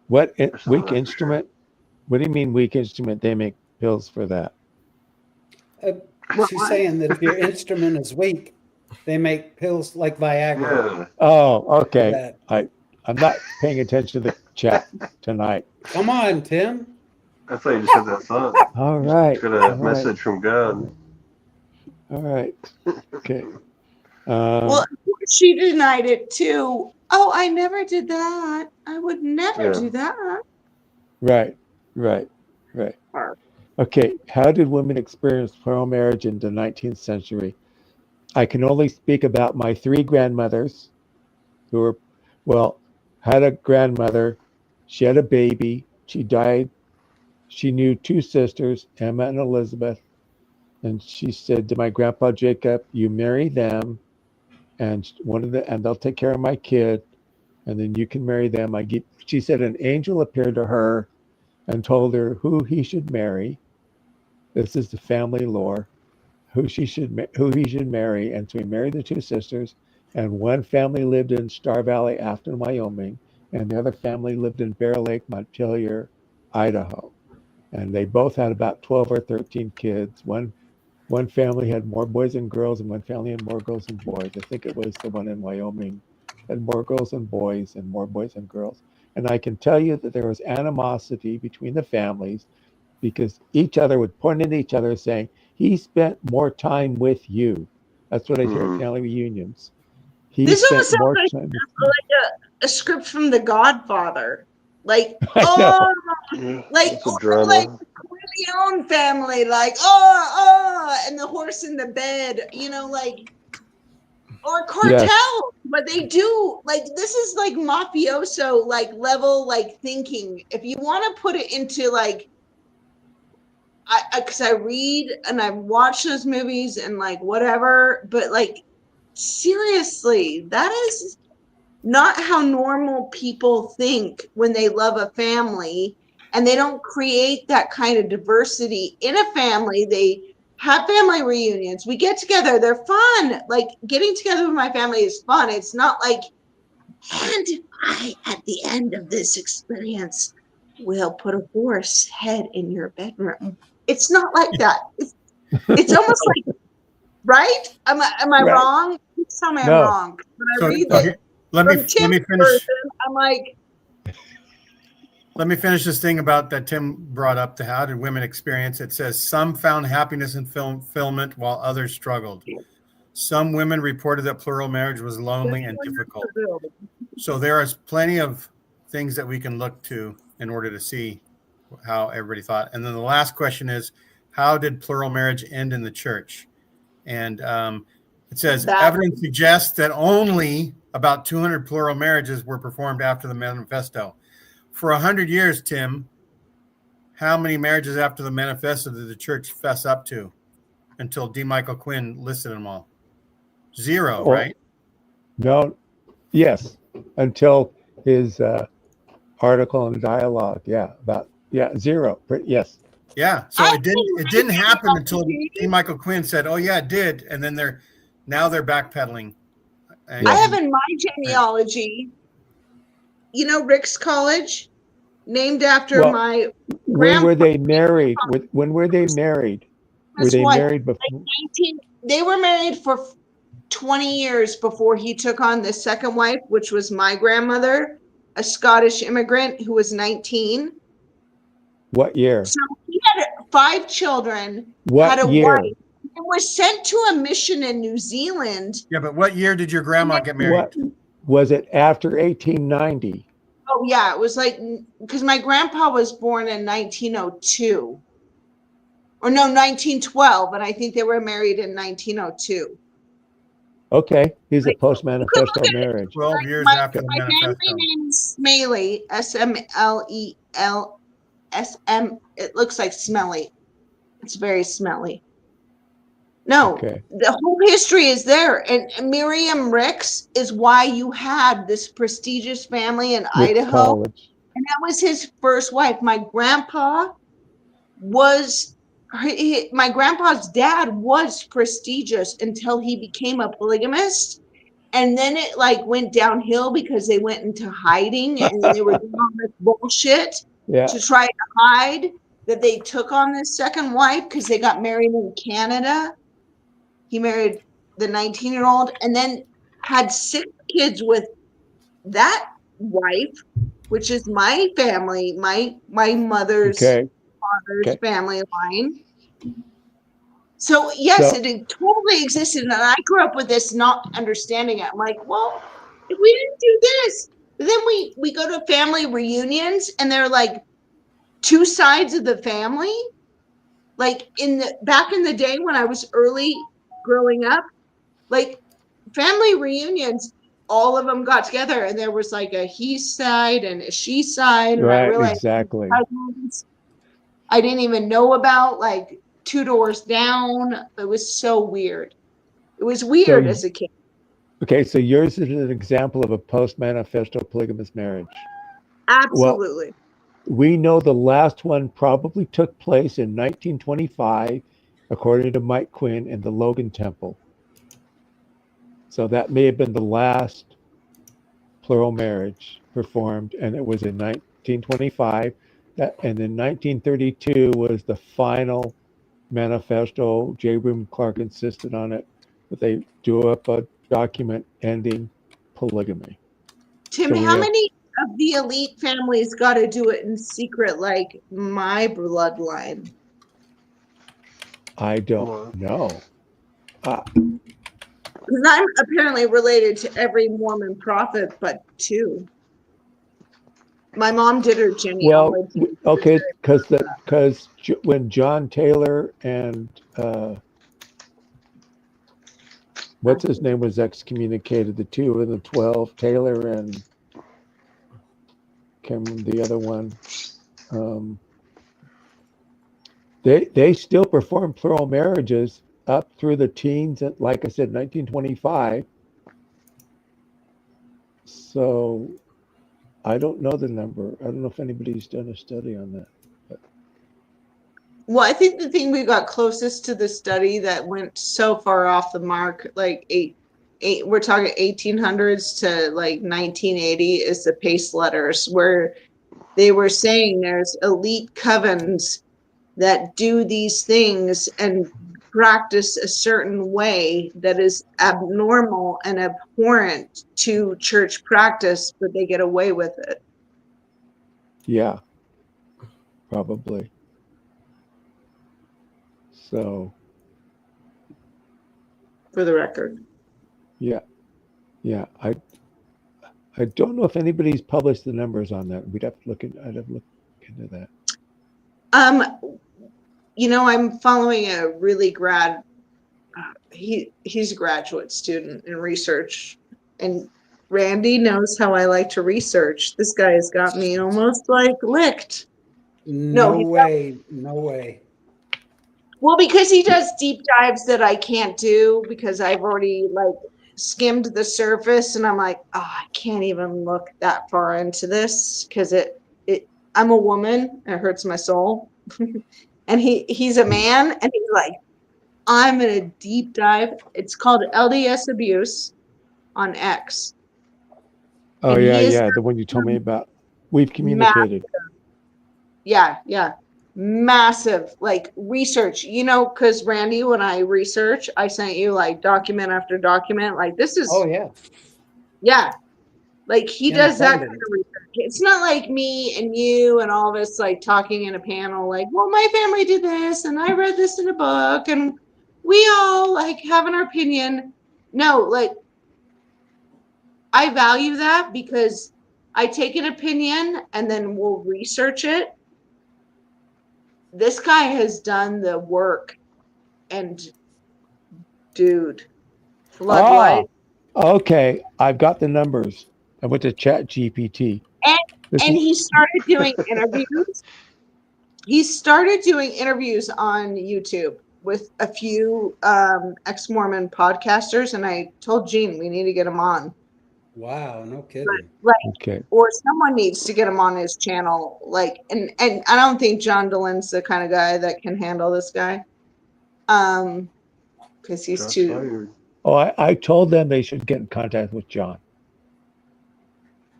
What weak instrument? What do you mean weak instrument? They make pills for that. She's saying that if your instrument is weak, they make pills like Viagra. Yeah. Oh, okay. I'm not paying attention to the chat tonight. Come on, Tim. I thought you just had that thought. All right. Got a message from God. All right. Okay. Well, she denied it too. Oh, I never did that. I would never do that. Right. Okay. How did women experience plural marriage in the 19th century? I can only speak about my three grandmothers who were, had a grandmother. She had a baby. She died. She knew two sisters, Emma and Elizabeth. And she said to my grandpa Jacob, you marry them and they'll take care of my kid. And then you can marry them. She said an angel appeared to her and told her who he should marry. This is the family lore, who he should marry. And so he married the two sisters, and one family lived in Star Valley, Afton, Wyoming, and the other family lived in Bear Lake, Montpelier, Idaho. And they both had about 12 or 13 kids. One family had more boys and girls, and one family had more girls and boys. I think it was the one in Wyoming had more girls and boys and more boys and girls. And I can tell you that there was animosity between the families because each other would point at each other saying, he spent more time with you. That's what I hear at family reunions. This almost sounds like a script from The Godfather. Like, like Corleone family, like, and the horse in the bed, or cartel, but they do, like, this is like mafioso like level like thinking. If you want to put it into like, because I read and I've watched those movies and like whatever, but like seriously, that is not how normal people think when they love a family, and they don't create that kind of diversity in a family. They have family reunions. We get together. They're fun. Like, getting together with my family is fun. It's not like, and at the end of this experience, will put a horse head in your bedroom. It's not like that. It's almost like, right? Am I Right. wrong? Please tell me I'm No. wrong. When I So read okay, it let me from Tim's finish. version, I'm like, Let me finish this thing about that Tim brought up. The how did women experience? It says some found happiness and fulfillment while others struggled. Some women reported that plural marriage was lonely and difficult. So there is plenty of things that we can look to in order to see how everybody thought. And then the last question is, how did plural marriage end in the church? And it says evidence suggests that only about 200 plural marriages were performed after the manifesto. For 100 years, Tim, how many marriages after the manifesto did the church fess up to until D. Michael Quinn listed them all? Zero, right? No. Yes. Until his article and dialogue. Yeah. Zero. Yes. Yeah. So it didn't happen until D. Michael Quinn said, "Oh yeah, it did," and then they're backpedaling. I have in my genealogy, Rick's College, named after my When were they married? When were they married? Were they married before? They were married for 20 years before he took on the second wife, which was my grandmother, a Scottish immigrant who was 19. What year? So he had 5 children. What had a year? wife, and was sent to a mission in New Zealand. Yeah, but what year did your grandma get married? What was it after 1890? Oh yeah, it was like, because my grandpa was born in 1902, or no, 1912, and I think they were married in 1902. Okay, he's a post-manifesto marriage. 12 years after the manifesto. My family name is Smalley, S-M-L-E-L-S-M. It looks like smelly. It's very smelly. No, Okay. The whole history is there. And Miriam Ricks is why you had this prestigious family in Idaho. College. And that was his first wife. My grandpa's dad was prestigious until he became a polygamist. And then it like went downhill because they went into hiding and they were doing all this bullshit to try to hide that they took on this second wife because they got married in Canada. He married the 19-year-old and then had 6 kids with that wife, which is my family, my mother's father's family line. So yes, it totally existed, and I grew up with this, not understanding it. I'm like, well, if we didn't do this, but then we go to family reunions, and they're like 2 sides of the family. Like back in the day when I was early growing up, like family reunions, all of them got together, and there was like a he side and a she side, and I realized exactly. I didn't even know about, like 2 doors down. It was so weird. It was weird as a kid. Okay, so yours is an example of a post-manifesto polygamous marriage. Absolutely. Well, we know the last one probably took place in 1925, according to Mike Quinn, in the Logan Temple. So that may have been the last plural marriage performed, and it was in 1925. And in 1932 was the final manifesto. J. William Clark insisted on it, but they drew up a document ending polygamy. Tim, how many of the elite families got to do it in secret, like my bloodline? I don't know. Because I'm apparently related to every Mormon prophet but 2. My mom did her genealogy. Well, okay, because when John Taylor and what's his name was excommunicated. The 2 and the 12, Taylor and can't remember the other one. They still perform plural marriages up through the teens, and like I said, 1925. So I don't know the number. I don't know if anybody's done a study on that. But. Well, I think the thing we got closest to the study that went so far off the mark, like we're talking 1800s to like 1980, is the Pace letters, where they were saying there's elite covens that do these things and practice a certain way that is abnormal and abhorrent to church practice, but they get away with it. Yeah, probably. So, For the record. yeah. I don't know if anybody's published the numbers on that. I'd have to look into that. I'm following a really he's a graduate student in research, and Randy knows how I like to research. This guy has got me almost like licked. No way. No way. Well, because he does deep dives that I can't do because I've already like skimmed the surface, and I'm like, oh, I can't even look that far into this because I'm a woman and it hurts my soul. And he's a man, and he's like, I'm in a deep dive. It's called LDS abuse on X. Oh, And yeah, the one you told me about. We've communicated. Yeah. Massive, like research, because Randy, when I research, I sent you like document after document. Like this is, Oh, yeah. Yeah. Like he In does that kind abundance. of research. It's not like me and you and all of us like talking in a panel, like, well, my family did this and I read this in a book and we all like have an opinion. No, like I value that because I take an opinion and then we'll research it. This guy has done the work, and dude, floodlight. Okay, I've got the numbers. I went to Chat GPT. And he started doing interviews. He started doing interviews on YouTube with a few ex-Mormon podcasters, and I told Gene we need to get him on. Wow, no kidding. Okay. Or someone needs to get him on his channel. Like, and I don't think John Delen's the kind of guy that can handle this guy. Because he's Shots too. fired. Oh, I told them they should get in contact with John.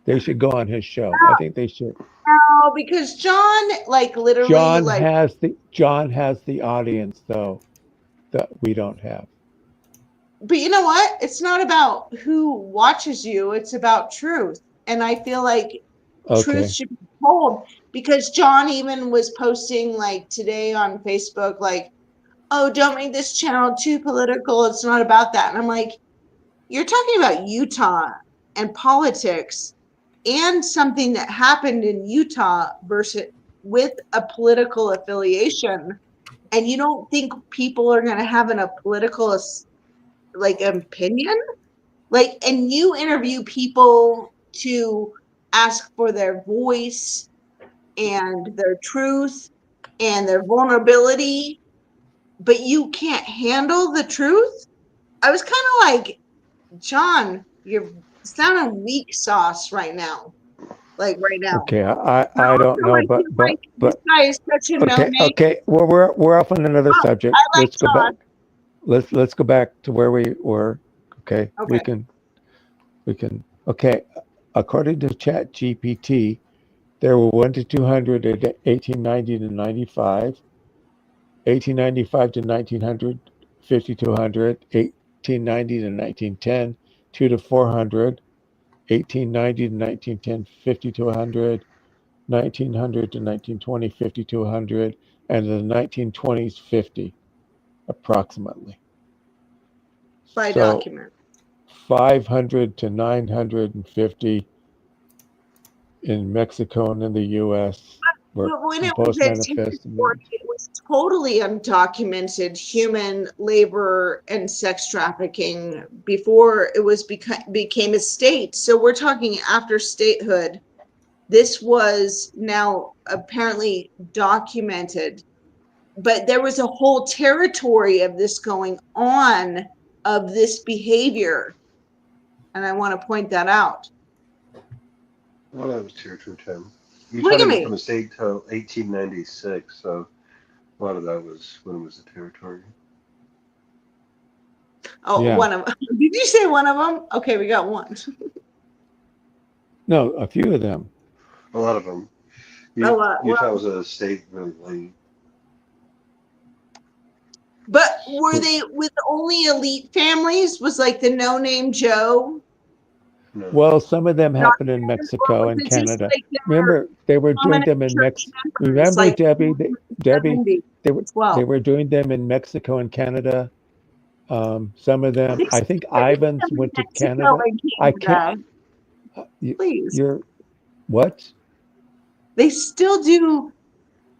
They should go on his show. I think they should. No, because John, like, literally, John like, has the audience though that we don't have. but you know what? It's not about who watches you. It's about truth. And I feel like truth should be told, because John even was posting like today on Facebook, like, oh, don't make this channel too political. It's not about that. And I'm like, you're talking about Utah and politics and something that happened in Utah versus with a political affiliation. And you don't think people are going to have a political like opinion? Like, and you interview people to ask for their voice and their truth and their vulnerability, but you can't handle the truth. I was kind of like, John, you're sounding weak sauce right now. Like right now. Okay, I don't know, but this guy is such a no-name. Okay. Well, we're off on another subject. I like Let's go John. back. Let's go back to where we were. Okay. We can. Okay. According to Chat GPT, there were 1 to 200 at 1890 to 95, 1895 to 1900, 50 to 100, 1890 to 1910, 2 to 400, 1890 to 1910, 50 to 100, 1900 to 1920, 50 to 100, and in the 1920s, 50, approximately. By So, document. 500 to 950 in Mexico and in the U.S. Were But when in it was post at manifest. Tempest, it was totally undocumented human labor and sex trafficking before it was became a state. So we're talking after statehood. This was now apparently documented, but there was a whole territory of this going on, of this behavior. And I want to point that out. Well, that was territory time. Utah didn't Polygamy. become a state till 1896, so a lot of that was when it was a territory. Oh, Yeah. one of them. Did you say one of them? Okay, we got one. No, a few of them. A lot of them. Well, Utah was a state really late. but were they with only elite families? Was like the No Name Joe? No. Well, some of them Not happened in or Mexico was and it just Canada. like there were Remember, they were doing prominent them in church Mexico. members, Remember, like Debbie, Debbie, 70 they as well? were doing them in Mexico and Canada. Some of them, They I still think do them Ivan's in went to Mexico Canada. and I can't. Canada. Please. You're what? They still do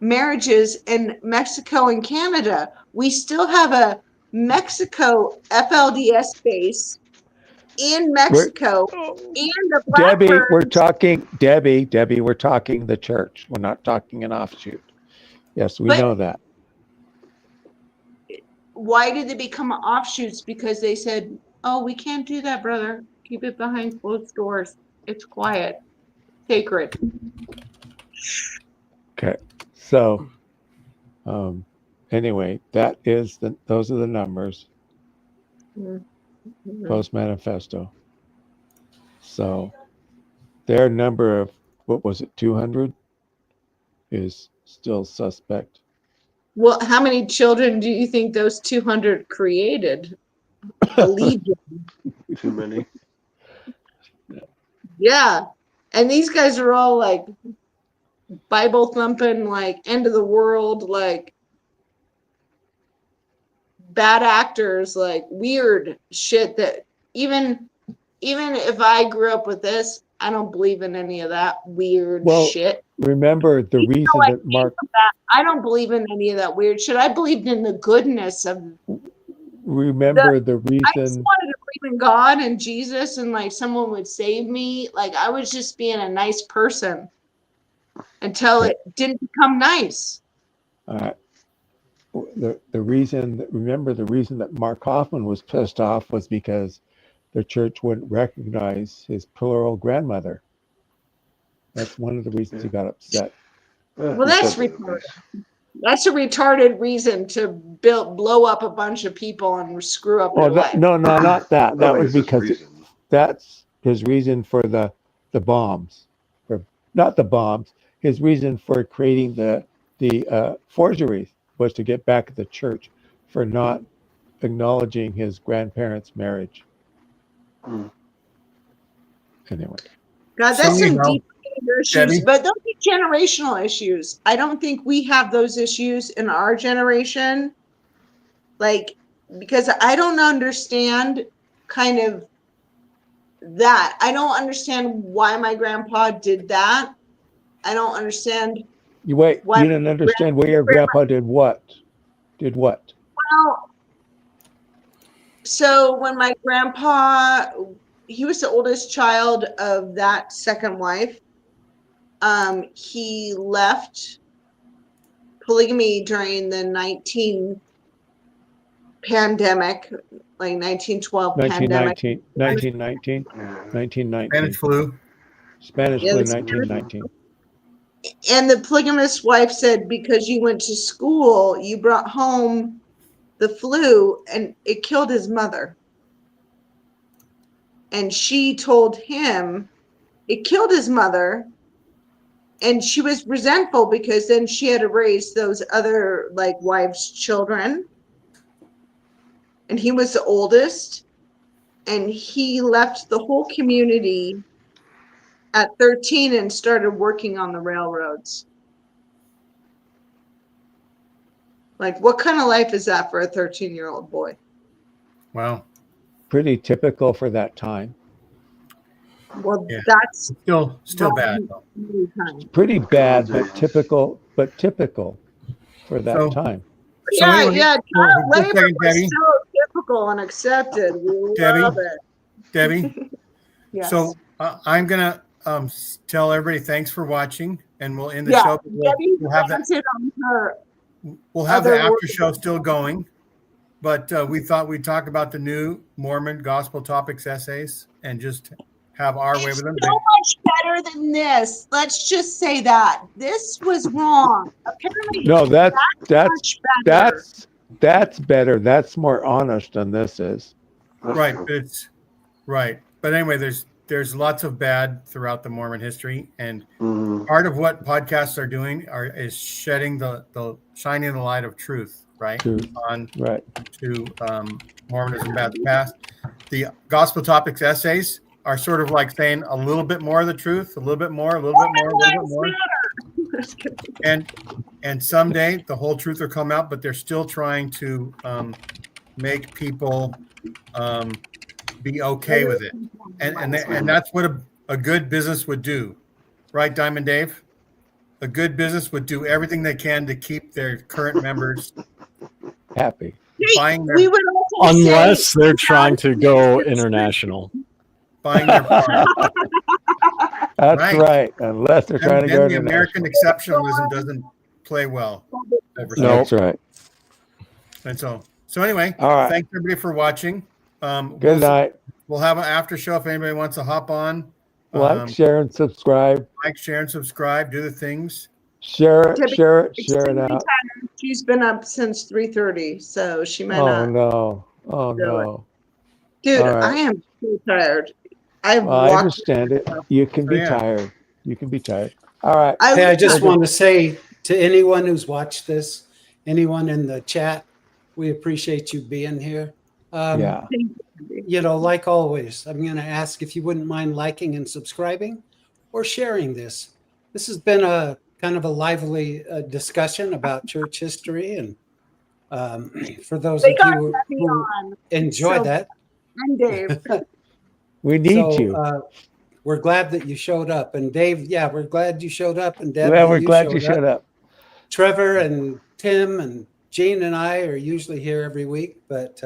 marriages in Mexico and Canada. We still have a Mexico FLDS base in We're Mexico, and the Debbie. We're Blackbirds. talking Debbie. Debbie, we're talking the church. We're not talking an offshoot. Yes, we But know that. why did they become offshoots? Because they said, "Oh, we can't do that, brother. Keep it behind closed doors. It's quiet, sacred." Okay. So, anyway, that is those are the numbers Mhm. post manifesto. So, their number of what was it, 200, is still suspect. Well, how many children do you think those 200 created? A legion. Too many. Yeah. And these guys are all like Bible thumping, like end of the world, like bad actors, like weird shit that even if I grew up with this, I don't believe in any of that weird Well, shit. remember the Even reason though I that think Mark. of that, I don't believe in any of that weird shit. I believed in the goodness of Remember the I just reason. wanted to believe in God and Jesus, and like someone would save me. Like I was just being a nice person until Okay. it didn't become nice. The reason. Remember the reason that Mark Hoffman was pissed off was because the church wouldn't recognize his plural grandmother. That's one of the reasons he got upset. Well, He that's said that at retarded. least. That's a retarded reason to blow up a bunch of people and screw up your life. No, not that. I That think was it's his because reason. that's his reason for the bombs, or not the bombs. His reason for creating the forgeries was to get back at the church for not acknowledging his grandparents' marriage. Mm. Anyway, God, So, that's you some know, deep issues, Debbie? but those are generational issues. I don't think we have those issues in our generation. Like, because I don't understand kind of that. I don't understand why my grandpa did that. I don't understand you wait. why You my didn't understand why your grandma. grandpa did what? Did what? Well, so when my grandpa, he was the oldest child of that second wife. He left polygamy during the 19 pandemic, like 1912 pandemic. 1919, 1919, Spanish flu. Spanish Yeah, flu, the Spanish. 1919. And the polygamous wife said, because you went to school, you brought home the flu and it killed his mother. And she told him it killed his mother. And she was resentful because then she had to raise those other like wives' children. And he was the oldest. And he left the whole community at 13 and started working on the railroads. Like, what kind of life is that for a 13-year-old boy? Wow. Pretty typical for that time. Well, Yeah. that's Still bad. Though. Pretty bad, but typical for that So, time. so Yeah, anyway, yeah. just Child a labor second, was Debbie. so typical and accepted. We Debbie? love it. Debbie. Yes. So I'm gonna tell everybody thanks for watching, and we'll end the Yeah, show. Debbie We'll have that. ranted on her We'll have the other after work. show still going, but we thought we'd talk about the new Mormon Gospel Topics essays and just have our way with them. So much better than this. Let's just say that this was wrong. Apparently, No, that's much better. that's better. That's more honest than this is. Right, but it's right. But anyway, there's lots of bad throughout the Mormon history, and part of what podcasts are doing is shedding the shining the light of truth, right, on right to Mormonism bad past. The Gospel Topics essays are sort of like saying a little bit more of the truth, a little bit more, a little bit more, a little bit more, and someday the whole truth will come out. But they're still trying to make people be okay with it, and that's what a good business would do, right, Diamond Dave? A good business would do everything they can to keep their current members happy. buying their, We would also Unless say, they're trying to go international. buying their product. That's right. Unless they're trying to Then go the to American exceptionalism doesn't play well. That's right. And so anyway, all right. Thanks everybody for watching. Good night. We'll have an after show if anybody wants to hop on. Like, share, and subscribe. Like, share, and subscribe. Do the things. Share it out. She's been up since 3:30, so she might not. Oh no. Dude, right. I am so tired. I understand it. You can be tired. You can be tired. All right. Hey, I just want to say to anyone who's watched this, anyone in the chat, we appreciate you being here. You know, like always, I'm going to ask if you wouldn't mind liking and subscribing or sharing this. This has been a kind of a lively discussion about church history. And for those of you who enjoy that, I'm Dave. We need you. We're glad that you showed up. And Dave, we're glad you showed up. And Deb, we're glad you showed up. Trevor and Tim and Gene and I are usually here every week, but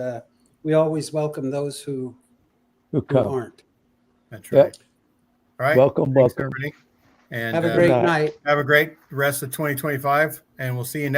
we always welcome those who aren't. That's right. All right. Welcome, everybody. And have a great night. Have a great rest of 2025, and we'll see you next.